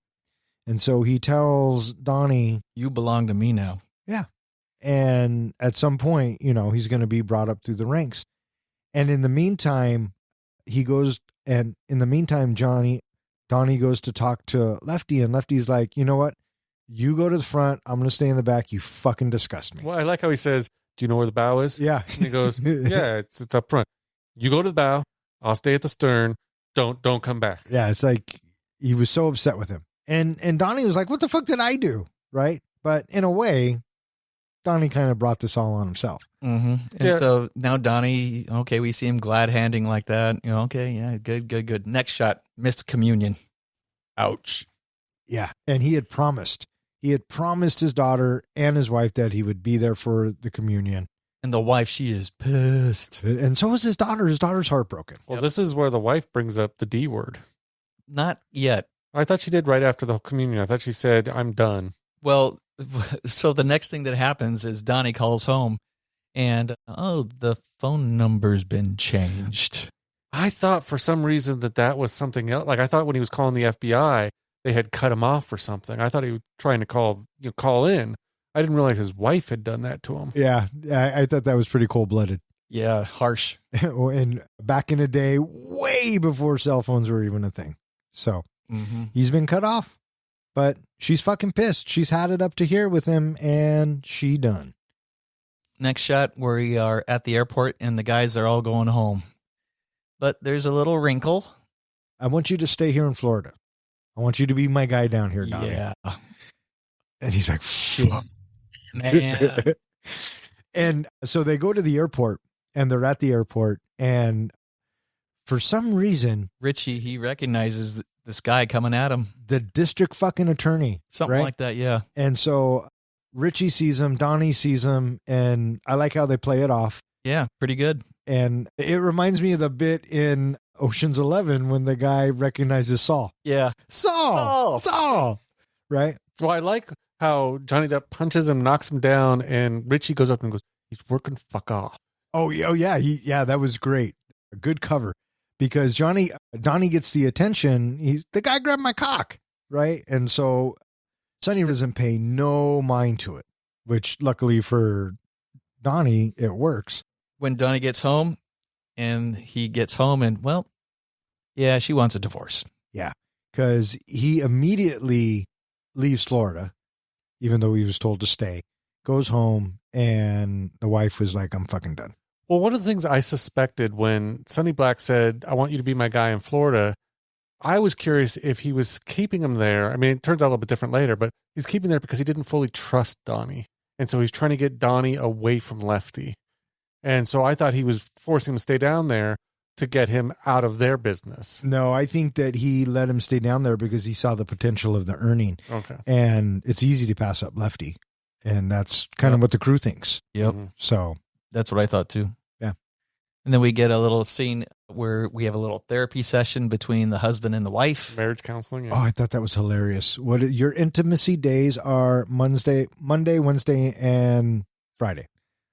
And so he tells Donnie, You belong to me now. yeah. And at some point, he's going to be brought up through the ranks. And in the meantime, Donnie goes to talk to Lefty, and Lefty's like, you know what? You go to the front. I'm going to stay in the back. You fucking disgust me. Well, I like how he says, do you know where the bow is? Yeah. And he goes, yeah, it's up front. You go to the bow. I'll stay at the stern. Don't come back. Yeah. It's like he was so upset with him. And Donnie was like, what the fuck did I do? Right. But in a way, Donnie kind of brought this all on himself. Mm-hmm. And so now Donnie, okay, we see him glad handing like that. Okay, yeah, good. Next shot, missed communion. Ouch. Yeah. And he had promised his daughter and his wife that he would be there for the communion. And the wife, she is pissed. And so is his daughter. His daughter's heartbroken. Well, This is where the wife brings up the D word. Not yet. I thought she did right after the communion. I thought she said, I'm done. Well, so the next thing that happens is Donnie calls home and, the phone number's been changed. I thought for some reason that was something else. Like I thought when he was calling the FBI, they had cut him off for something. I thought he was trying to call in. I didn't realize his wife had done that to him. Yeah. I thought that was pretty cold-blooded. Yeah, harsh. And back in the day, way before cell phones were even a thing. So he's been cut off. But she's fucking pissed. She's had it up to here with him, and she done. Next shot, we are at the airport, and the guys are all going home. But there's a little wrinkle. I want you to stay here in Florida. I want you to be my guy down here, Donnie. Yeah. And he's like, fuck. Man. And so they go to the airport, and they're at the airport, and for some reason, Richie, he recognizes this guy coming at him. the district fucking attorney. Something right? like that, yeah. And so Richie sees him, Donnie sees him, and I like how they play it off. Yeah, pretty good. And it reminds me of the bit in Ocean's 11 when the guy recognizes Saul. Yeah. Saul. Right? Well, I like how Johnny Depp punches him, knocks him down, and Richie goes up and goes, he's working fuck off. Oh yeah. That was great. A good cover. Because Donnie gets the attention. The guy grabbed my cock, right? And so Sonny doesn't pay no mind to it, which luckily for Donnie, it works. When Donnie gets home, and well, yeah, she wants a divorce. Yeah, because he immediately leaves Florida, even though he was told to stay, goes home, and the wife was like, I'm fucking done. Well, one of the things I suspected when Sonny Black said, I want you to be my guy in Florida, I was curious if he was keeping him there. I mean, it turns out a little bit different later, but he's keeping there because he didn't fully trust Donnie. And so he's trying to get Donnie away from Lefty. And so I thought he was forcing him to stay down there to get him out of their business. No, I think that he let him stay down there because he saw the potential of the earning. Okay. And it's easy to pass up Lefty. And that's kind of what the crew thinks. Yep. So That's what I thought too. Yeah. And then we get a little scene where we have a little therapy session between the husband and the wife. Marriage counseling. Yeah. Oh, I thought that was hilarious. Your intimacy days are Monday, Wednesday, and Friday.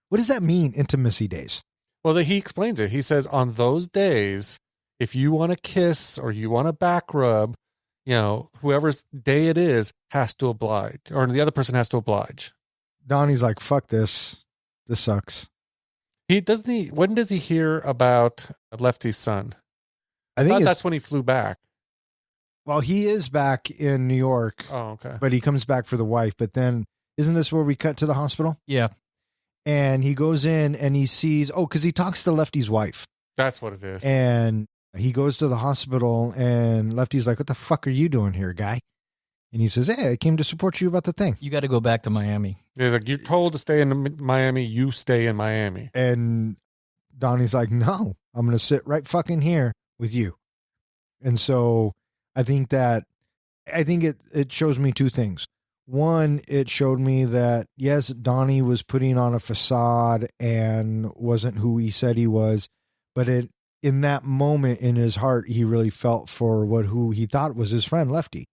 What does that mean, intimacy days? Well, he explains it. He says on those days, if you want to kiss or you want to back rub, whoever's day it is has to oblige, or the other person has to oblige. Donnie's like, fuck this. This sucks. When does he hear about Lefty's son? I think that's when he flew back. Well, he is back in New York. Oh, okay. But he comes back for the wife. But then, isn't this where we cut to the hospital? Yeah. And he goes in and he sees, because he talks to Lefty's wife. That's what it is. And he goes to the hospital and Lefty's like, what the fuck are you doing here, guy? And he says, hey, I came to support you about the thing. You got to go back to Miami. He's like, you're told to stay in Miami, you stay in Miami. And Donnie's like, no, I'm going to sit right fucking here with you. And so I think it shows me two things. One, it showed me that, yes, Donnie was putting on a facade and wasn't who he said he was, but in that moment in his heart, he really felt for who he thought was his friend, Lefty.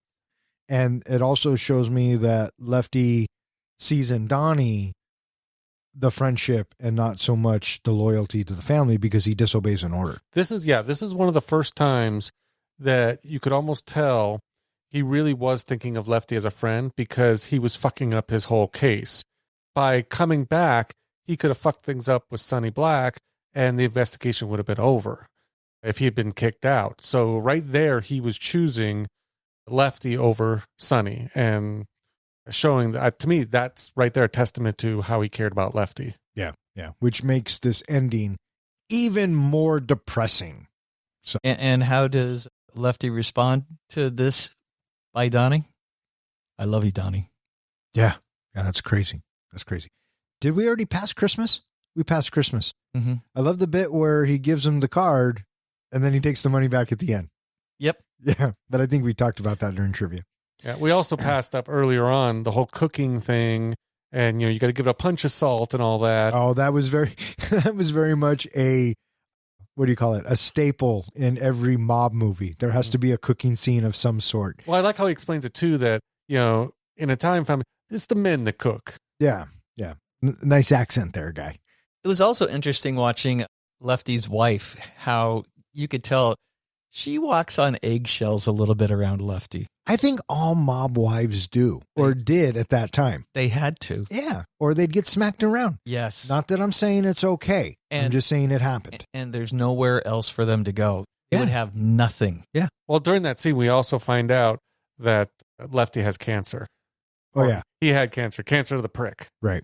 And it also shows me that Lefty sees in Donnie the friendship and not so much the loyalty to the family because he disobeys an order. This is one of the first times that you could almost tell he really was thinking of Lefty as a friend because he was fucking up his whole case. By coming back, he could have fucked things up with Sonny Black and the investigation would have been over if he had been kicked out. So right there, he was choosing Lefty over Sonny and showing that, to me, that's right there a testament to how he cared about Lefty. Yeah. Which makes this ending even more depressing. So, And how does Lefty respond to this by Donnie? I love you, Donnie. Yeah, that's crazy. Did we already pass Christmas? We passed Christmas. Mm-hmm. I love the bit where he gives him the card and then he takes the money back at the end. Yep. Yeah, but I think we talked about that during trivia. Yeah, we also passed up earlier on the whole cooking thing, and you got to give it a punch of salt and all that. Oh, that was very much a, what do you call it? A staple in every mob movie. There has to be a cooking scene of some sort. Well, I like how he explains it too, that, in Italian family, it's the men that cook. Yeah. Nice accent there, guy. It was also interesting watching Lefty's wife, how you could tell she walks on eggshells a little bit around Lefty. I think all mob wives do, or did at that time. They had to. Yeah, or they'd get smacked around. Yes. Not that I'm saying it's okay. I'm just saying it happened. And there's nowhere else for them to go. They would have nothing. Yeah. Well, during that scene, we also find out that Lefty has cancer. Oh, yeah. He had cancer of the prick. Right.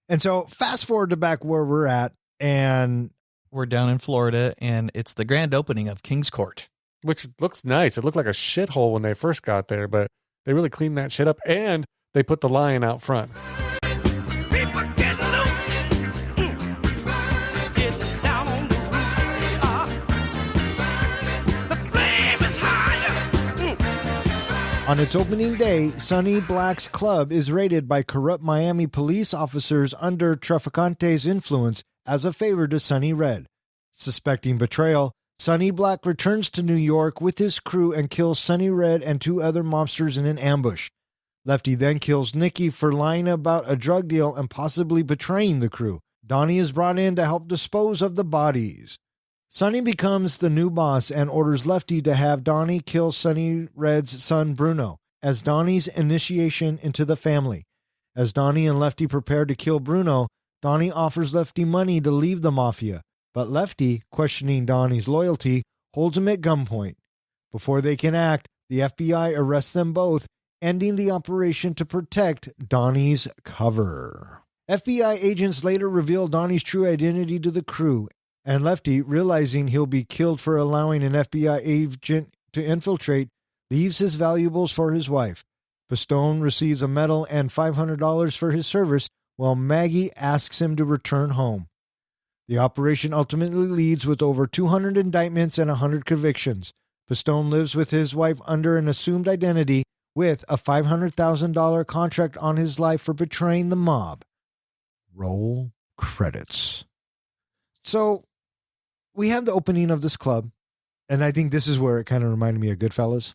And so fast forward to back where we're at, and we're down in Florida, and it's the grand opening of King's Court. Which looks nice. It looked like a shithole when they first got there, but they really cleaned that shit up, and they put the lion out front. People get loose. Get down on the roof. The flame is higher. On its opening day, Sonny Black's club is raided by corrupt Miami police officers under Traficante's influence as a favor to Sonny Red. Suspecting betrayal, Sonny Black returns to New York with his crew and kills Sonny Red and two other mobsters in an ambush. Lefty then kills Nicky for lying about a drug deal and possibly betraying the crew. Donnie is brought in to help dispose of the bodies. Sonny becomes the new boss and orders Lefty to have Donnie kill Sonny Red's son Bruno as Donnie's initiation into the family. As Donnie and Lefty prepare to kill Bruno, Donnie offers Lefty money to leave the mafia. But Lefty, questioning Donnie's loyalty, holds him at gunpoint. Before they can act, the FBI arrests them both, ending the operation to protect Donnie's cover. FBI agents later reveal Donnie's true identity to the crew, and Lefty, realizing he'll be killed for allowing an FBI agent to infiltrate, leaves his valuables for his wife. Pistone receives a medal and $500 for his service, while Maggie asks him to return home. The operation ultimately leads with over 200 indictments and 100 convictions. Pistone lives with his wife under an assumed identity with a $500,000 contract on his life for betraying the mob. Roll credits. So we have the opening of this club, and I think this is where it kind of reminded me of Goodfellas.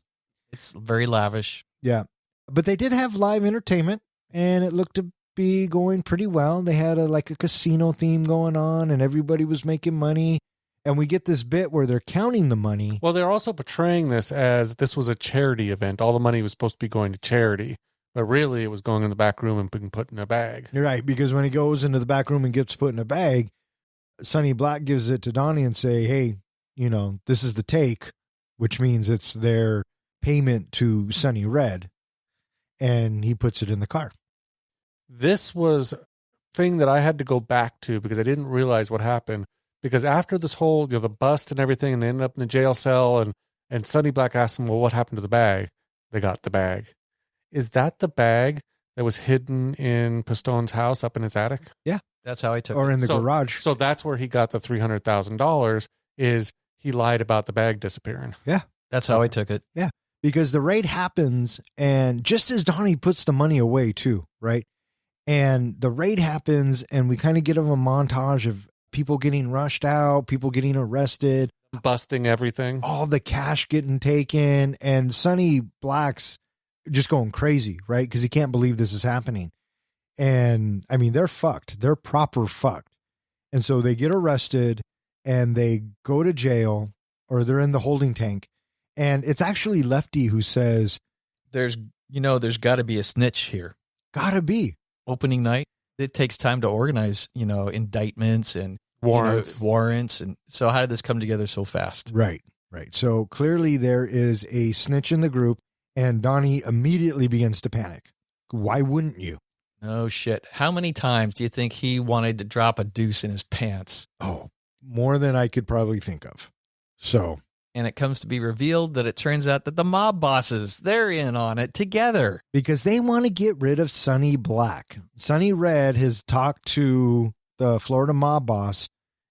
It's very lavish. Yeah. But they did have live entertainment, and it looked to be going pretty well. They had a casino theme going on, and everybody was making money. And we get this bit where they're counting the money. Well, they're also portraying this as this was a charity event. All the money was supposed to be going to charity, but really it was going in the back room and being put in a bag. You're right, because when he goes into the back room and gets put in a bag, Sonny Black gives it to Donnie and say, hey, this is the take, which means it's their payment to Sonny Red. And he puts it in the car. This was a thing that I had to go back to because I didn't realize what happened. Because after this whole, the bust and everything, and they ended up in the jail cell, and Sonny Black asked him, well, what happened to the bag? They got the bag. Is that the bag that was hidden in Pistone's house up in his attic? Yeah. That's how I took or it. in the garage. So that's where he got the $300,000 is he lied about the bag disappearing. Yeah. That's how I took it. Yeah. because the raid happens, and just as Donnie puts the money away too, right? And the raid happens, and we kind of get a montage of people getting rushed out, people getting arrested, busting everything, all the cash getting taken, and Sonny Black's just going crazy, right? Because he can't believe this is happening. And I mean, they're fucked. They're proper fucked. And so they get arrested and they go to jail, or they're in the holding tank. And it's actually Lefty who says, There's got to be a snitch here. gotta be. Opening night, it takes time to organize, indictments and warrants. And so how did this come together so fast? Right. So clearly there is a snitch in the group, and Donnie immediately begins to panic. Why wouldn't you? Oh, shit. How many times do you think he wanted to drop a deuce in his pants? Oh, more than I could probably think of. So. And it comes to be revealed that it turns out that the mob bosses, they're in on it together. Because they want to get rid of Sonny Black. Sonny Red has talked to the Florida mob boss,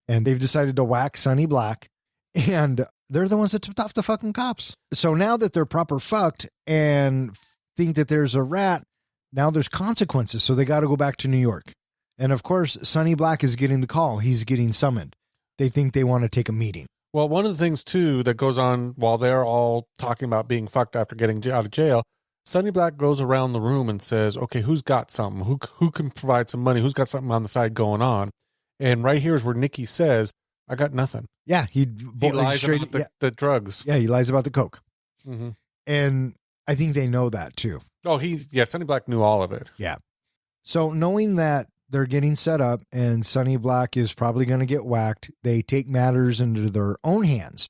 and they've decided to whack Sonny Black. And they're the ones that tipped off the fucking cops. So now that they're proper fucked and think that there's a rat, now there's consequences. So they got to go back to New York. And of course, Sonny Black is getting the call. He's getting summoned. They think they want to take a meeting. Well, one of the things, too, that goes on while they're all talking about being fucked after getting out of jail, Sonny Black goes around the room and says, okay, who's got something? Who can provide some money? Who's got something on the side going on? And right here is where Nikki says, I got nothing. Yeah, he lies about the drugs. Yeah, he lies about the coke. Mm-hmm. And I think they know that, too. Oh, Sonny Black knew all of it. Yeah. So knowing that they're getting set up and Sonny Black is probably going to get whacked, they take matters into their own hands,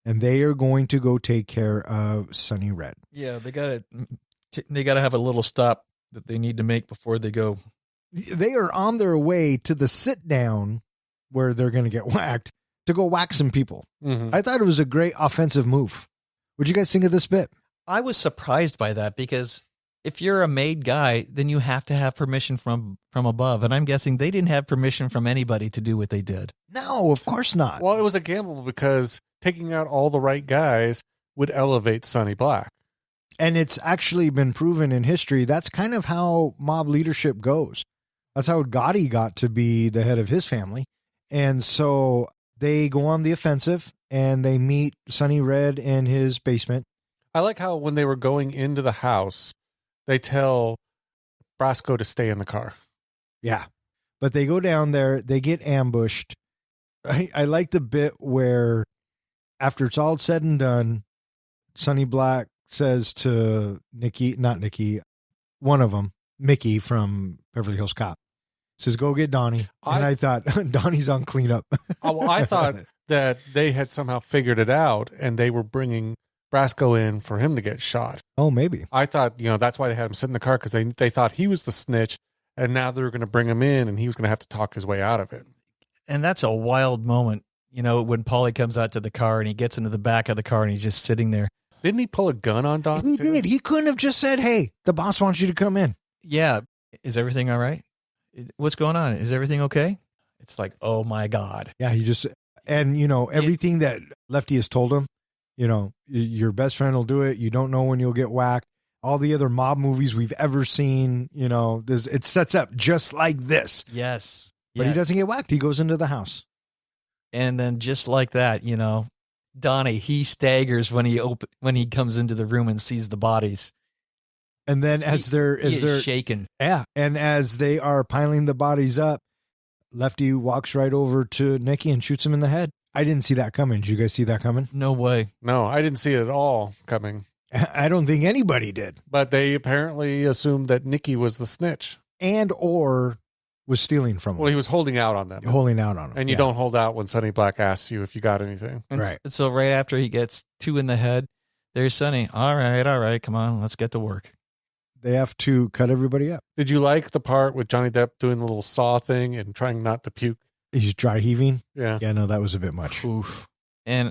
and they are going to go take care of Sonny Red. Yeah, they got to have a little stop that they need to make before they go. They are on their way to the sit down where they're going to get whacked to go whack some people. Mm-hmm. I thought it was a great offensive move. What'd you guys think of this bit? I was surprised by that because if you're a made guy, then you have to have permission from above. And I'm guessing they didn't have permission from anybody to do what they did. No, of course not. Well, it was a gamble because taking out all the right guys would elevate Sonny Black. And it's actually been proven in history. That's kind of how mob leadership goes. That's how Gotti got to be the head of his family. And so they go on the offensive and they meet Sonny Red in his basement. I like how when they were going into the house, they tell Brasco to stay in the car. Yeah. But they go down there, they get ambushed. I like the bit where after it's all said and done, Sonny Black says to one of them, Mickey from Beverly Hills Cop, says, go get Donnie. And I thought, Donnie's on cleanup. I thought that they had somehow figured it out and they were bringing Brasco in for him to get shot. Oh, maybe. I thought, that's why they had him sit in the car, because they thought he was the snitch, and now they were going to bring him in and he was going to have to talk his way out of it. And that's a wild moment, when Paulie comes out to the car and he gets into the back of the car and he's just sitting there. Didn't he pull a gun on Don? He did. He couldn't have just said, hey, the boss wants you to come in. Yeah. Is everything all right? What's going on? Is everything okay? It's like, oh my God. Yeah, everything that Lefty has told him, your best friend will do it. You don't know when you'll get whacked. All the other mob movies we've ever seen, it sets up just like this. Yes. But he doesn't get whacked. He goes into the house. And then just like that, Donnie, he staggers when he comes into the room and sees the bodies. And then they're shaken. Yeah. And as they are piling the bodies up, Lefty walks right over to Nicky and shoots him in the head. I didn't see that coming. Did you guys see that coming? No way. No, I didn't see it at all coming. I don't think anybody did. But they apparently assumed that Nicky was the snitch. Or was stealing from him. Well, he was holding out on them. Holding out on him. And you don't hold out when Sonny Black asks you if you got anything. And right. So right after he gets 2 in the head, there's Sonny. All right. Come on, let's get to work. They have to cut everybody up. Did you like the part with Johnny Depp doing the little saw thing and trying not to puke? He's dry heaving? Yeah. Yeah, no, that was a bit much. Oof. And,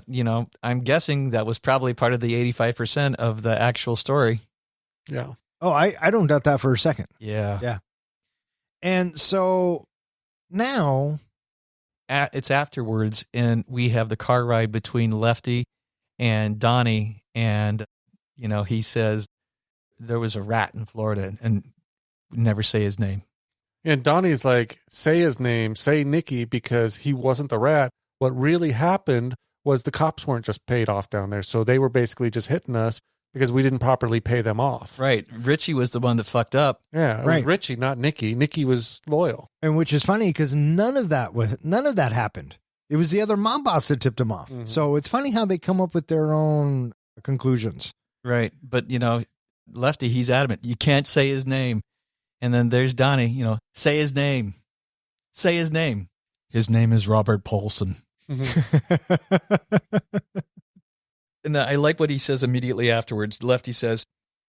I'm guessing that was probably part of the 85% of the actual story. Yeah. Oh, I don't doubt that for a second. Yeah. Yeah. And so now it's afterwards, and we have the car ride between Lefty and Donnie and he says there was a rat in Florida and never say his name. And Donnie's like, say his name, say Nicky, because he wasn't the rat. What really happened was the cops weren't just paid off down there. So they were basically just hitting us because we didn't properly pay them off. Right. Richie was the one that fucked up. Yeah, it was Richie, not Nicky. Nicky was loyal. And which is funny because none of that happened. It was the other mob boss that tipped him off. Mhm. So it's funny how they come up with their own conclusions. Right. But, Lefty, he's adamant. You can't say his name. And then there's Donnie, say his name. Say his name. His name is Robert Paulson. And I like what he says immediately afterwards. Lefty says,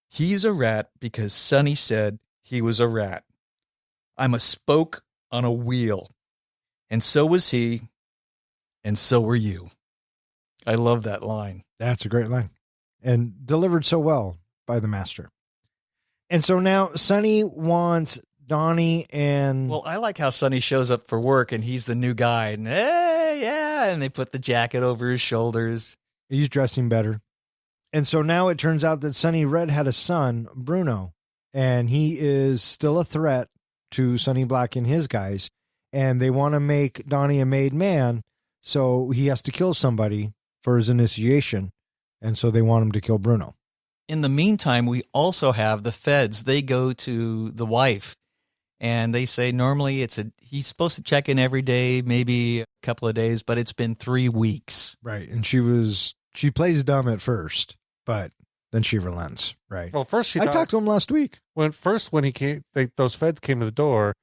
he's a rat because Sonny said he was a rat. I'm a spoke on a wheel. And so was he. And so were you. I love that line. That's a great line. And delivered so well by the master. And so now Sonny wants Donnie and... Well, I like how Sonny shows up for work and he's the new guy. And, hey, yeah. And they put the jacket over his shoulders. He's dressing better. And so now it turns out that Sonny Red had a son, Bruno. And he is still a threat to Sonny Black and his guys. And they want to make Donnie a made man. So he has to kill somebody for his initiation. And so they want him to kill Bruno. In the meantime, we also have the feds. They go to the wife and they say normally he's supposed to check in every day, maybe a couple of days, but it's been 3 weeks. Right. And she plays dumb at first, but then she relents. Right. Well, first I talked to him last week. When he came, those feds came to the door,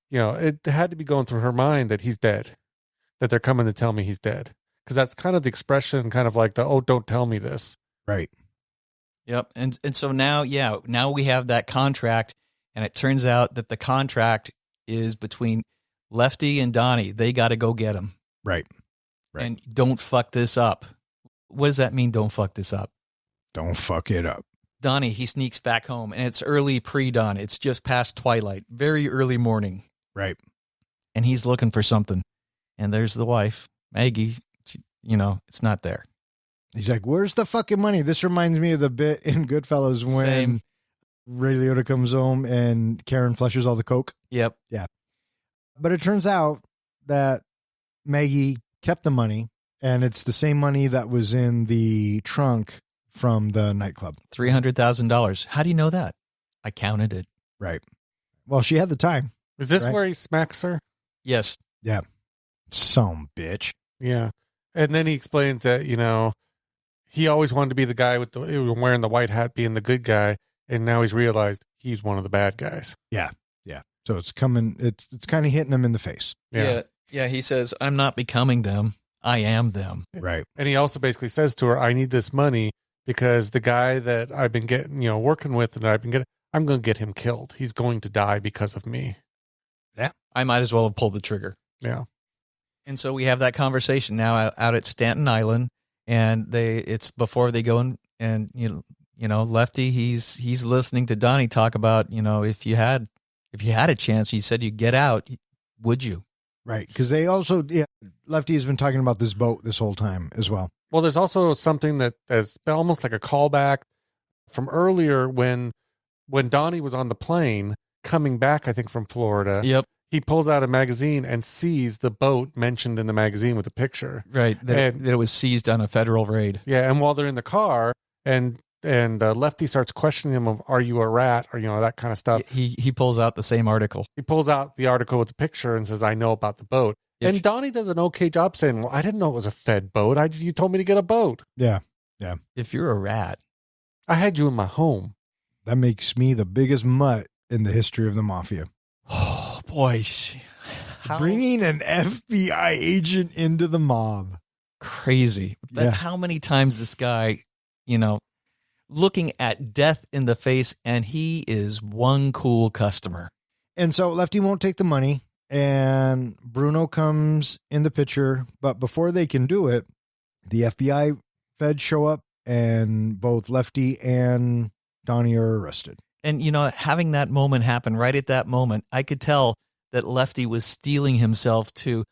it had to be going through her mind that he's dead, that they're coming to tell me he's dead. Because that's kind of the expression, kind of like don't tell me this. Right. Yep. And so now we have that contract, and it turns out that the contract is between Lefty and Donnie. They got to go get him. Right. And don't fuck this up. What does that mean, don't fuck this up? Don't fuck it up. Donnie, he sneaks back home, and it's early pre-dawn. It's just past twilight, very early morning. Right. And he's looking for something. And there's the wife, Maggie. It's not there. He's like, where's the fucking money? This reminds me of the bit in Goodfellas when Same. Ray Liotta comes home and Karen flushes all the coke. Yep. Yeah. But it turns out that Maggie kept the money, and it's the same money that was in the trunk from the nightclub. $300,000. How do you know that? I counted it. Right. Well, she had the time. Is this Right. where he smacks her? Yes. Yeah. Some bitch. Yeah. And then he explains that, he always wanted to be the guy wearing the white hat, being the good guy. And now he's realized he's one of the bad guys. Yeah. Yeah. So it's coming. It's kind of hitting him in the face. Yeah. Yeah. He says, I'm not becoming them. I am them. Right. And he also basically says to her, I need this money because the guy that I've been getting, working with and I'm going to get him killed. He's going to die because of me. Yeah. I might as well have pulled the trigger. Yeah. And so we have that conversation now out at Staten Island, and it's before they go and Lefty, he's listening to Donnie talk about, if you had a chance, he said you'd get out, would you? Right. Because they also, Lefty has been talking about this boat this whole time as well. Well, there's also something that is almost like a callback from earlier when Donnie was on the plane coming back, I think, from Florida. Yep. He pulls out a magazine and sees the boat mentioned in the magazine with a picture. Right. That it was seized on a federal raid. Yeah. And while they're in the car and Lefty starts questioning him of, are you a rat? Or, that kind of stuff. He pulls out the same article. He pulls out the article with the picture and says, I know about the boat. And Donnie does an okay job saying, well, I didn't know it was a Fed boat. You told me to get a boat. Yeah. Yeah. If you're a rat. I had you in my home. That makes me the biggest mutt in the history of the mafia. Oh, boy. Bringing an FBI agent into the mob. Crazy. But how many times this guy, looking at death in the face, and he is one cool customer. And so Lefty won't take the money, and Bruno comes in the picture. But before they can do it, the FBI feds show up, and both Lefty and Donnie are arrested. And, having that moment happen right at that moment, I could tell that Lefty was steeling himself to,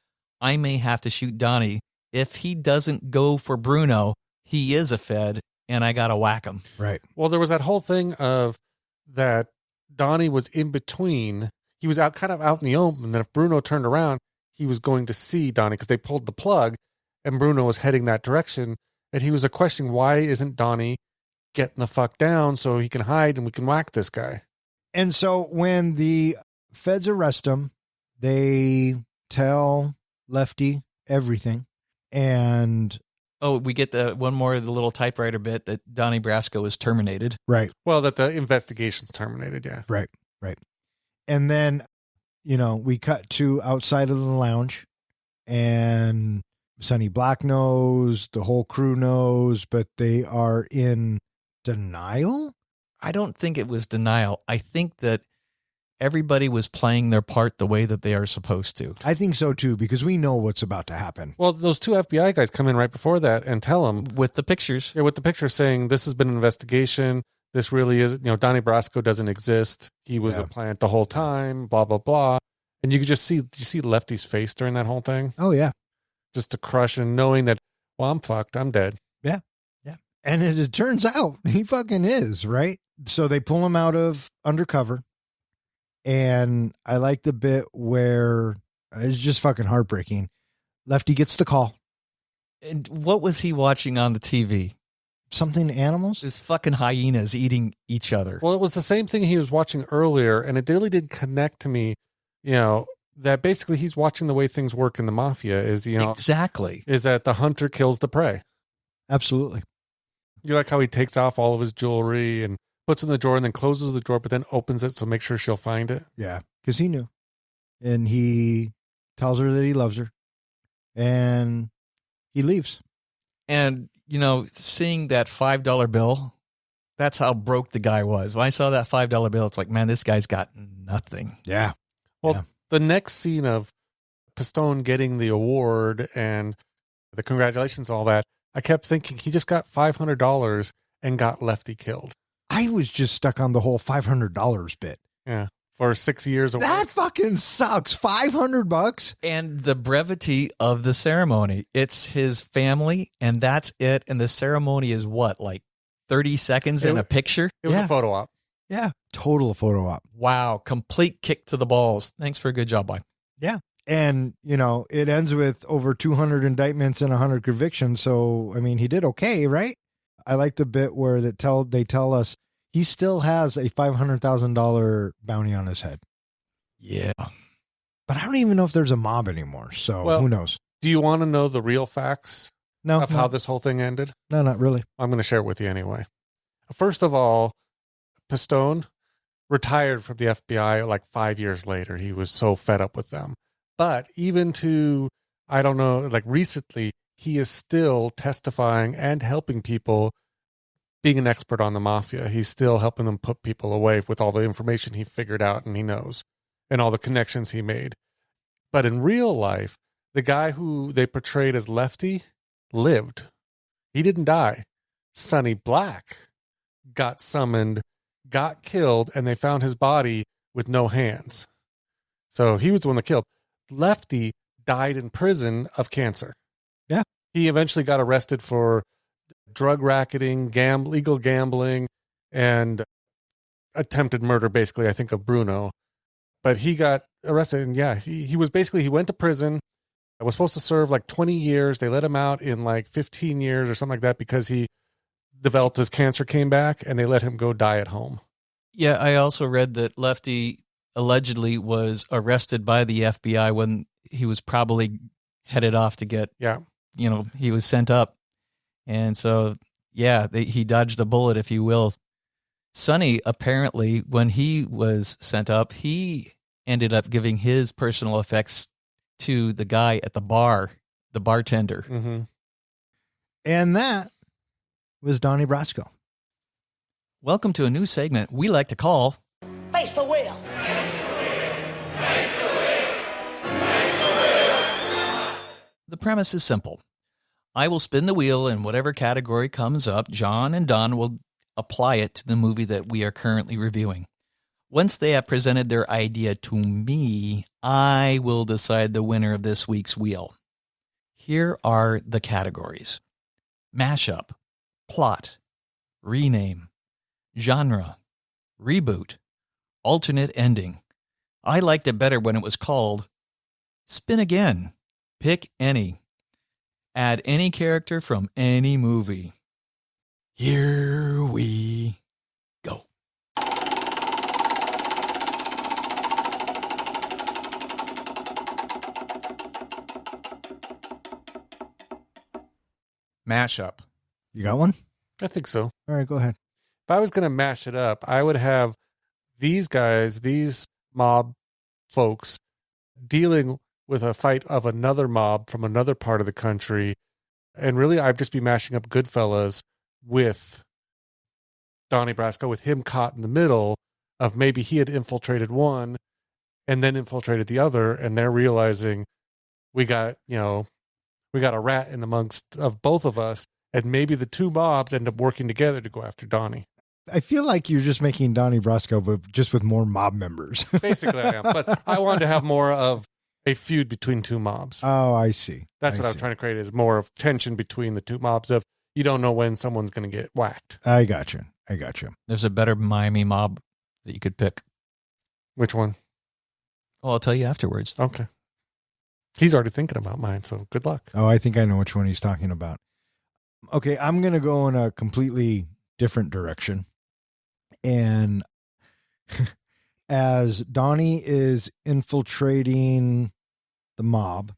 I may have to shoot Donnie. If he doesn't go for Bruno, he is a Fed, and I got to whack him. Right. Well, there was that whole thing of that Donnie was in between. He was out kind of out in the open, and then if Bruno turned around, he was going to see Donnie because they pulled the plug, and Bruno was heading that direction. And he was questioning, why isn't Donnie getting the fuck down so he can hide and we can whack this guy? And so when the feds arrest him, they tell Lefty everything. And Oh, we get the one more the little typewriter bit that Donnie Brasco was terminated. right, Well, that the investigation's terminated, yeah. right. And then, we cut to outside of the lounge, and Sonny Black knows, the whole crew knows, but they are in denial. I don't think it was denial. I think that everybody was playing their part the way that they are supposed to. I think so too, because we know what's about to happen. Well, those two FBI guys come in right before that and tell him, With the pictures. with the picture saying, this has been an investigation. This really is, Donnie Brasco doesn't exist. He was a plant the whole time, blah, blah, blah. And you could just see Lefty's face during that whole thing. Oh, yeah. Just to crush and knowing that, well, I'm fucked. I'm dead. Yeah. And it turns out he fucking is, right? So they pull him out of undercover. And I like the bit where it's just fucking heartbreaking. Lefty gets the call. And what was he watching on the TV? Something animals? This fucking hyenas eating each other. Well, it was the same thing he was watching earlier, and it really did connect to me, that basically he's watching the way things work in the mafia is, Exactly. is that the hunter kills the prey. Absolutely. You like how he takes off all of his jewelry and puts it in the drawer and then closes the drawer, but then opens it so make sure she'll find it. Yeah. Because he knew. And he tells her that he loves her. And he leaves. And, seeing that $5 bill, that's how broke the guy was. When I saw that $5 bill, it's like, man, this guy's got nothing. Yeah. Well, the next scene of Pistone getting the award and the congratulations, all that, I kept thinking he just got $500 and got Lefty killed. I was just stuck on the whole $500 bit. Yeah. For 6 years. That fucking sucks. $500. And the brevity of the ceremony. It's his family, and that's it. And the ceremony is what, like 30 seconds in a picture? It was a photo op. Yeah. Total photo op. Wow. Complete kick to the balls. Thanks for a good job, boy. Yeah. And, it ends with over 200 indictments and 100 convictions. So, he did okay, right? I like the bit where they tell us he still has a $500,000 bounty on his head. Yeah. But I don't even know if there's a mob anymore. So who knows? Do you want to know the real facts of how this whole thing ended? No, not really. I'm going to share it with you anyway. First of all, Pistone retired from the FBI like 5 years later. He was so fed up with them. But even recently, he is still testifying and helping people, being an expert on the mafia. He's still helping them put people away with all the information he figured out and he knows and all the connections he made. But in real life, the guy who they portrayed as Lefty lived. He didn't die. Sonny Black got summoned, got killed, and they found his body with no hands. So he was the one that killed. Lefty died in prison of cancer. Yeah. He eventually got arrested for drug racketing, illegal gambling, and attempted murder, basically, I think, of Bruno. But he got arrested, and he went to prison. I was supposed to serve like 20 years. They let him out in like 15 years or something like that because he developed his cancer, came back, and they let him go die at home. Yeah, I also read that Lefty allegedly was arrested by the FBI when he was probably headed off to get, he was sent up. And so, he dodged the bullet, if you will. Sonny, apparently, when he was sent up, he ended up giving his personal effects to the guy at the bar, the bartender. Mm-hmm. And that was Donnie Brasco. Welcome to a new segment we like to call Face the Wheel. The premise is simple. I will spin the wheel, and whatever category comes up, John and Don will apply it to the movie that we are currently reviewing. Once they have presented their idea to me, I will decide the winner of this week's wheel. Here are the categories: mashup, plot, rename, genre, reboot, alternate ending. I liked it better when it was called Spin Again. Pick any. Add any character from any movie. Here we go. Mashup. You got one? I think so. All right, go ahead. If I was going to mash it up, I would have these guys, these mob folks, dealing with a fight of another mob from another part of the country. And really, I'd just be mashing up Goodfellas with Donnie Brasco, with him caught in the middle of maybe he had infiltrated one and then infiltrated the other. And they're realizing we got a rat in amongst of both of us. And maybe the two mobs end up working together to go after Donnie. I feel like you're just making Donnie Brasco, but just with more mob members. Basically, I am. But I wanted to have more of a feud between two mobs. Oh, I see. That's what I was trying to create, is more of tension between the two mobs of you don't know when someone's going to get whacked. I got you. There's a better Miami mob that you could pick. Which one? Well, I'll tell you afterwards. Okay. He's already thinking about mine, so good luck. Oh, I think I know which one he's talking about. Okay, I'm going to go in a completely different direction. And as Donnie is infiltrating the mob,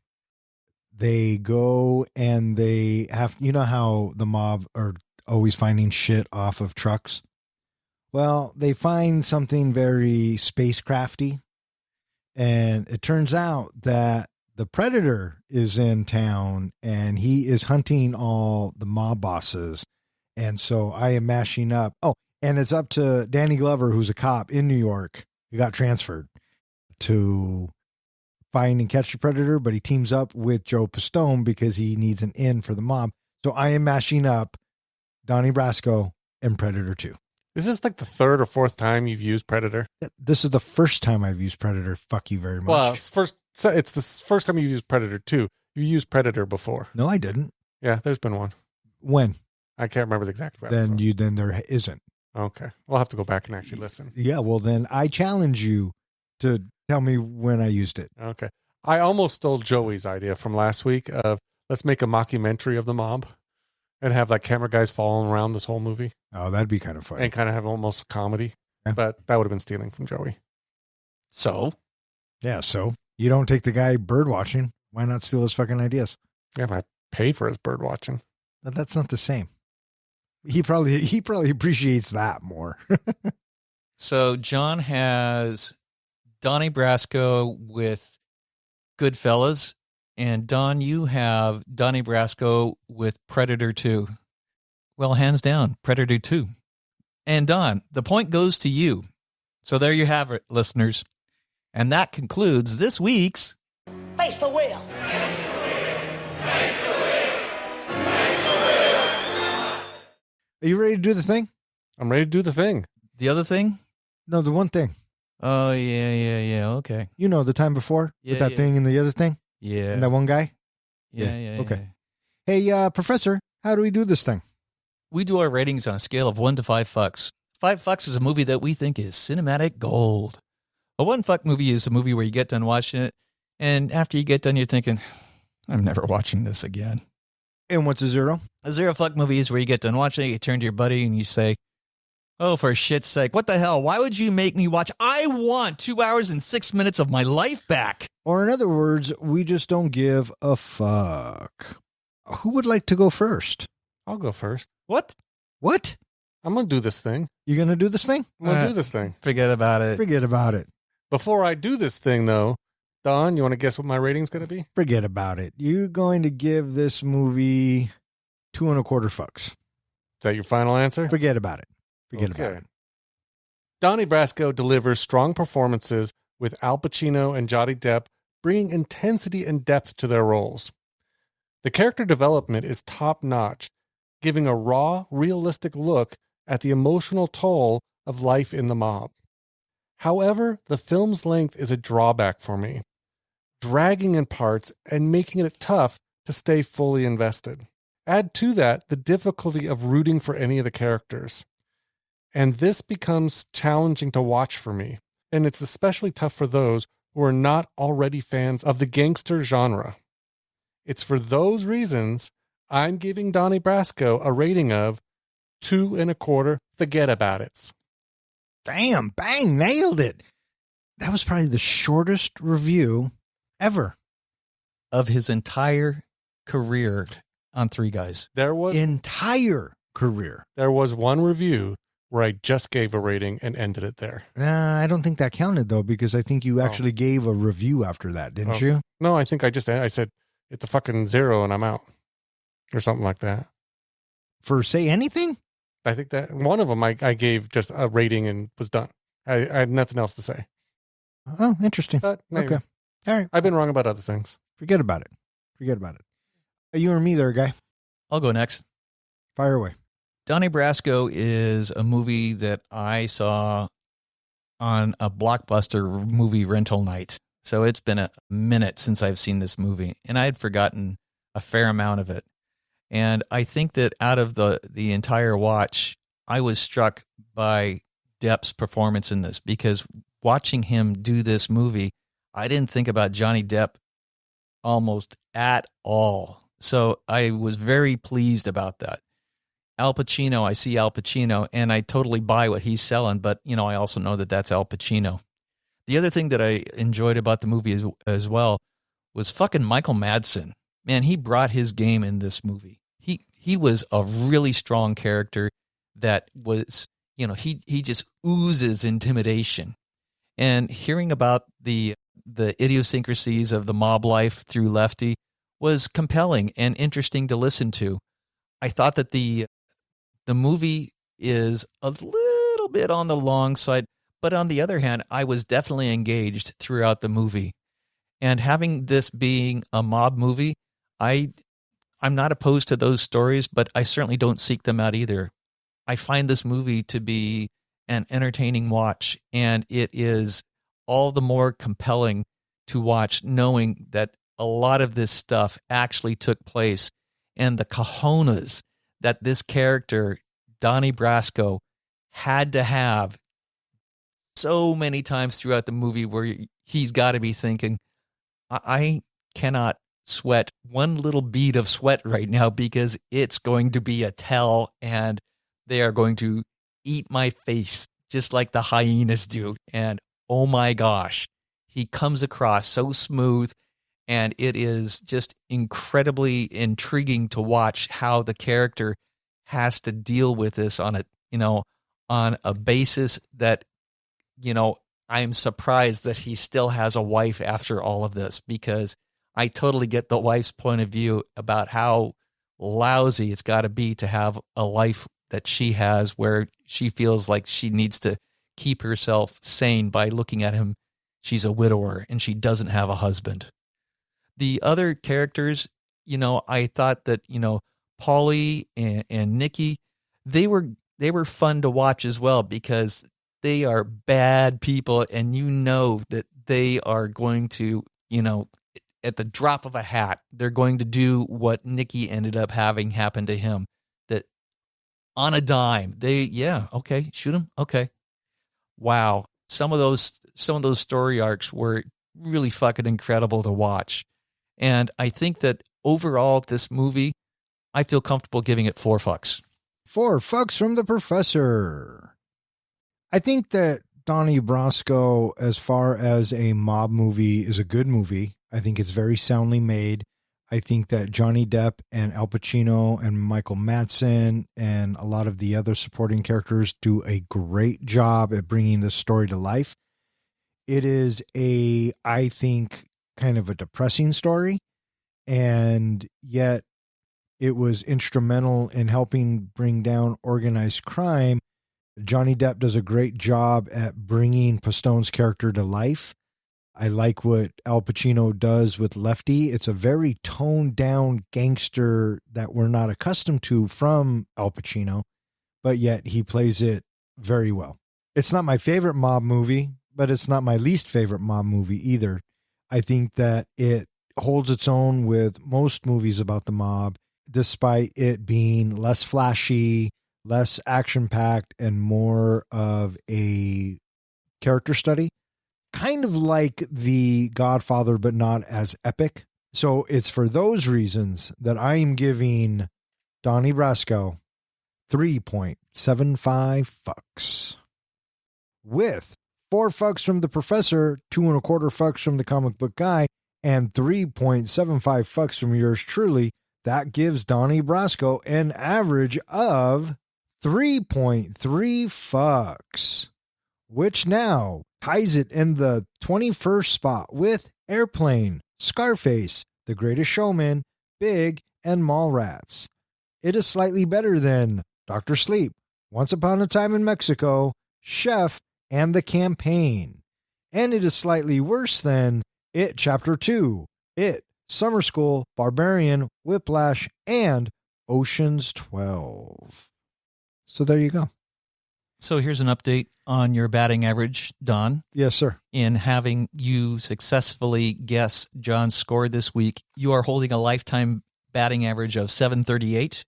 they go and they have, you know how the mob are always finding shit off of trucks? Well, they find something very spacecrafty. And it turns out that the Predator is in town and he is hunting all the mob bosses. And so I am mashing up. Oh, and it's up to Danny Glover, who's a cop in New York. He got transferred to find and catch the Predator, but he teams up with Joe Pistone because he needs an in for the mob. So I am mashing up Donnie Brasco and Predator 2. Is this like the third or fourth time you've used Predator? This is the first time I've used Predator. Fuck you very much. Well, it's the first time you've used Predator 2. You've used Predator before. No, I didn't. Yeah, there's been one. When? I can't remember the exact Then there isn't. Okay. We'll have to go back and actually listen. Yeah, well then I challenge you to tell me when I used it. Okay. I almost stole Joey's idea from last week of let's make a mockumentary of the mob and have like camera guys following around this whole movie. Oh, that'd be kind of fun. And kind of have almost a comedy. Yeah. But that would have been stealing from Joey. So? Yeah, so you don't take the guy bird watching. Why not steal his fucking ideas? Yeah, but I pay for his bird watching. But that's not the same. He probably appreciates that more. So John has Donnie Brasco with Goodfellas, and Don, you have Donnie Brasco with Predator 2. Well, hands down, Predator 2. And Don, the point goes to you. So there you have it, listeners. And that concludes this week's Face the wheel. Are you ready to do the thing? I'm ready to do the thing. The other thing? No, the one thing. Oh, yeah. Okay. You know, the time before Yeah, with that yeah. thing and the other thing? Yeah. And that one guy? Yeah. Okay. Hey, Professor, how do we do this thing? We do our ratings on a scale of 1 to 5 fucks. 5 fucks is a movie that we think is cinematic gold. A 1 fuck movie is a movie where you get done watching it, and after you get done, you're thinking, I'm never watching this again. And what's a 0? A 0 fuck movie is where you get done watching it, you turn to your buddy, and you say, oh, for shit's sake, what the hell? Why would you make me watch? I want 2 hours and 6 minutes of my life back. Or in other words, we just don't give a fuck. Who would like to go first? I'll go first. What? What? I'm going to do this thing. You going to do this thing? I'm going to do this thing. Forget about it. Forget about it. Before I do this thing, though, Don, you want to guess what my rating's going to be? Forget about it. You're going to give this movie 2.25 fucks. Is that your final answer? Forget about it. Forget Okay. about it. Donnie Brasco delivers strong performances with Al Pacino and Johnny Depp bringing intensity and depth to their roles. The character development is top-notch, giving a raw, realistic look at the emotional toll of life in the mob. However, the film's length is a drawback for me, dragging in parts and making it tough to stay fully invested. Add to that the difficulty of rooting for any of the characters. And this becomes challenging to watch for me. And it's especially tough for those who are not already fans of the gangster genre. It's for those reasons I'm giving Donnie Brasco a rating of 2.25 Fuggedaboutit. Damn, bang, nailed it. That was probably the shortest review ever. Of his entire career on Three Guys. Entire career. There was one review where I just gave a rating and ended it there. I don't think that counted, though, because I think you actually gave a review after that, didn't you? No, I think I said, it's a fucking 0 and I'm out. Or something like that. For Say Anything? I think that one of them I gave just a rating and was done. I had nothing else to say. Oh, interesting. But maybe. Okay. All right. I've been wrong about other things. Forget about it. Forget about it. You or me there, guy? I'll go next. Fire away. Donnie Brasco is a movie that I saw on a Blockbuster movie rental night. So it's been a minute since I've seen this movie, and I had forgotten a fair amount of it. And I think that out of the entire watch, I was struck by Depp's performance in this, because watching him do this movie, I didn't think about Johnny Depp almost at all. So I was very pleased about that. Al Pacino, I see Al Pacino, and I totally buy what he's selling, but, I also know that that's Al Pacino. The other thing that I enjoyed about the movie as well was fucking Michael Madsen. Man, he brought his game in this movie. He was a really strong character that was, he just oozes intimidation. And hearing about the idiosyncrasies of the mob life through Lefty was compelling and interesting to listen to. I thought that the movie is a little bit on the long side, but on the other hand, I was definitely engaged throughout the movie. And having this being a mob movie, I'm not opposed to those stories, but I certainly don't seek them out either. I find this movie to be an entertaining watch, and it is all the more compelling to watch knowing that a lot of this stuff actually took place, and the cojones that this character, Donnie Brasco, had to have so many times throughout the movie where he's got to be thinking, I cannot sweat one little bead of sweat right now because it's going to be a tell and they are going to eat my face just like the hyenas do. And oh my gosh, he comes across so smooth, and it is just incredibly intriguing to watch how the character has to deal with this on a basis that, I'm surprised that he still has a wife after all of this, because I totally get the wife's point of view about how lousy it's got to be to have a life that she has where she feels like she needs to keep herself sane by looking at him. She's a widower and she doesn't have a husband. The other characters, I thought that, Paulie and Nikki, they were fun to watch as well, because they are bad people, and that they are going to, at the drop of a hat, they're going to do what Nikki ended up having happen to him. That on a dime, okay, shoot him, okay. Wow, some of those story arcs were really fucking incredible to watch, and I think that overall, this movie, I feel comfortable giving it 4 fucks. 4 fucks from the professor. I think that Donnie Brasco, as far as a mob movie, is a good movie. I think it's very soundly made. I think that Johnny Depp and Al Pacino and Michael Madsen and a lot of the other supporting characters do a great job at bringing this story to life. It is I think, kind of a depressing story, and yet it was instrumental in helping bring down organized crime. Johnny Depp does a great job at bringing Pistone's character to life. I like what Al Pacino does with Lefty. It's a very toned down gangster that we're not accustomed to from Al Pacino, but yet he plays it very well. It's not my favorite mob movie, but it's not my least favorite mob movie either. I think that it holds its own with most movies about the mob. despite it being less flashy, less action-packed, and more of a character study. Kind of like The Godfather, but not as epic. So it's for those reasons that I am giving Donnie Brasco 3.75 fucks. With 4 fucks from the professor, 2.25 fucks from the comic book guy, and 3.75 fucks from yours truly, that gives Donnie Brasco an average of 3.3 fucks, which now ties it in the 21st spot with Airplane, Scarface, The Greatest Showman, Big, and Mallrats. It is slightly better than Dr. Sleep, Once Upon a Time in Mexico, Chef, and The Campaign. And it is slightly worse than It Chapter 2, It, Summer School, Barbarian, Whiplash, and Ocean's 12. So there you go. So here's an update on your batting average, Don. Yes, sir. In having you successfully guess John's score this week, you are holding a lifetime batting average of 738.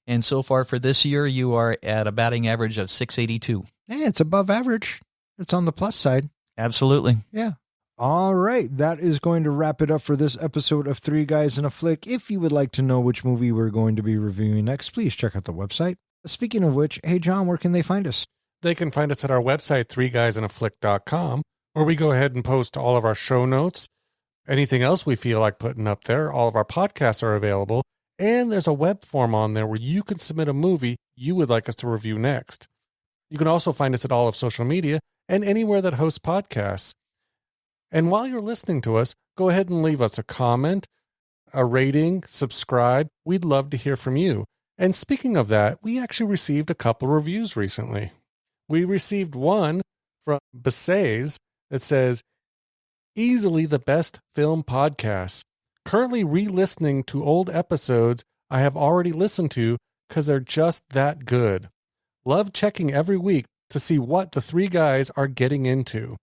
And so far for this year, you are at a batting average of 682. Yeah, it's above average. It's on the plus side. Absolutely. Yeah. All right. That is going to wrap it up for this episode of Three Guys in a Flick. If you would like to know which movie we're going to be reviewing next, please check out the website. Speaking of which, hey, John, where can they find us? They can find us at our website, threeguysinaflick.com, where we go ahead and post all of our show notes, anything else we feel like putting up there. All of our podcasts are available, and there's a web form on there where you can submit a movie you would like us to review next. You can also find us at all of social media and anywhere that hosts podcasts. And while you're listening to us, go ahead and leave us a comment, a rating, subscribe. We'd love to hear from you. And speaking of that, we actually received a couple reviews recently. We received one from Capisce that says, easily the best film podcast. Currently re-listening to old episodes I have already listened to because they're just that good. Love checking every week to see what the three guys are getting into.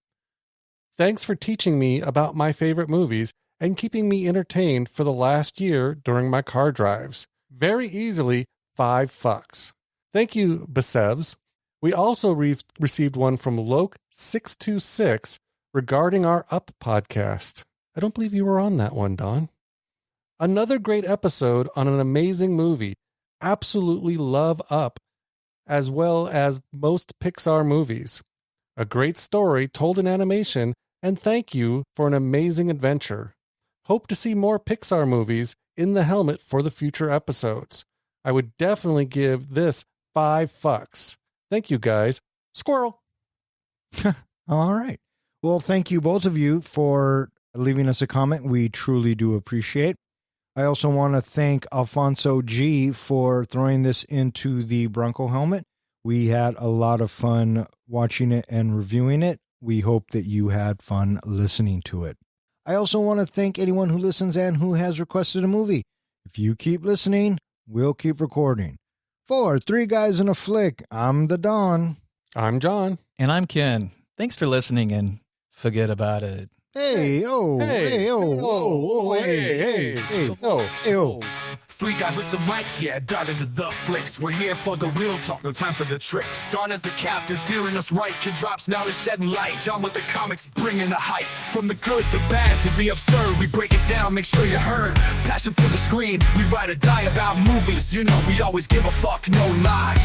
Thanks for teaching me about my favorite movies and keeping me entertained for the last year during my car drives. Very easily, 5 fucks. Thank you, Capisce. We also received one from Loke626 regarding our Up podcast. I don't believe you were on that one, Don. Another great episode on an amazing movie. Absolutely love Up, as well as most Pixar movies. A great story told in animation, and thank you for an amazing adventure. Hope to see more Pixar movies in the helmet for the future episodes. I would definitely give this 5 fucks. Thank you, guys. Squirrel. All right. Well, thank you both of you for leaving us a comment. We truly do appreciate. I also want to thank Alfonso G for throwing this into the Bronco helmet. We had a lot of fun watching it and reviewing it. We hope that you had fun listening to it. I also want to thank anyone who listens and who has requested a movie. If you keep listening, we'll keep recording. For Three Guys in a Flick, I'm the Don. I'm John. And I'm Ken. Thanks for listening and forget about it. Hey, oh, hey, oh, oh, hey. Oh. Three guys with some mics, yeah, dive into the flicks. We're here for the real talk, no time for the tricks. Don as the captain, steering us right. Kid drops, now is shedding light. John with the comics, bringing the hype. From the good, the bad, to the absurd. We break it down, make sure you heard. Passion for the screen, we ride or die about movies. You know we always give a fuck, no lie.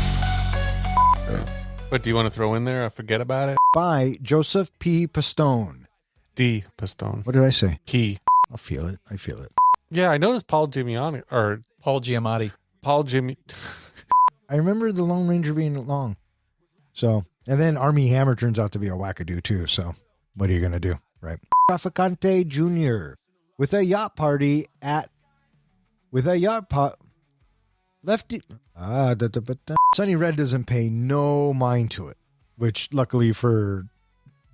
But do you want to throw in there? I forget about it. By Joseph P. Pistone. D. Pistone. What did I say? P. I'll feel it. I feel it. Yeah, I noticed Paul Giamatti, or Paul Giamatti. Paul Jimmy. I remember the Lone Ranger being long. So, and then Armie Hammer turns out to be a wackadoo too. So, what are you going to do? Right. Traficante Jr. with a yacht party Lefty. Sonny Red doesn't pay no mind to it, which luckily for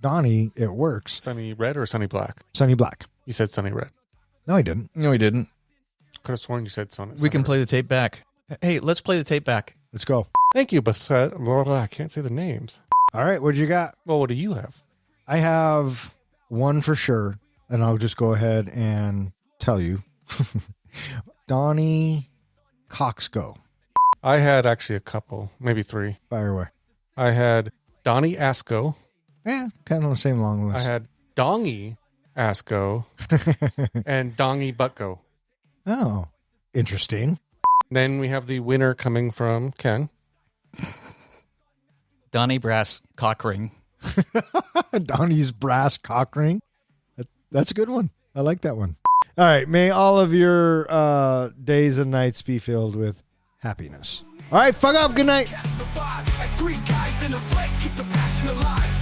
Donnie, it works. Sunny Red or Sunny Black? Sunny Black. You said Sunny Red. No, I didn't. No, he didn't. Could have sworn you said Sunny. We can play the tape back. Hey, let's play the tape back. Let's go. Thank you, but I can't say the names. All right, what you got? Well, what do you have? I have one for sure, and I'll just go ahead and tell you. Donnie Coxco? I had actually a couple, maybe 3. Fire away. I had Donnie Brasco. Yeah, kind of the same long I list. had Dongie Brasco and Dongie Butko. Oh, interesting. Then we have the winner coming from Ken. Donnie Brass cock ring. Donnie's brass cock ring. That's a good one. I like that one. All right. May all of your days and nights be filled with happiness. All right. Fuck off. Good night. That's the vibe. As 3 guys in a flight, keep the passion alive.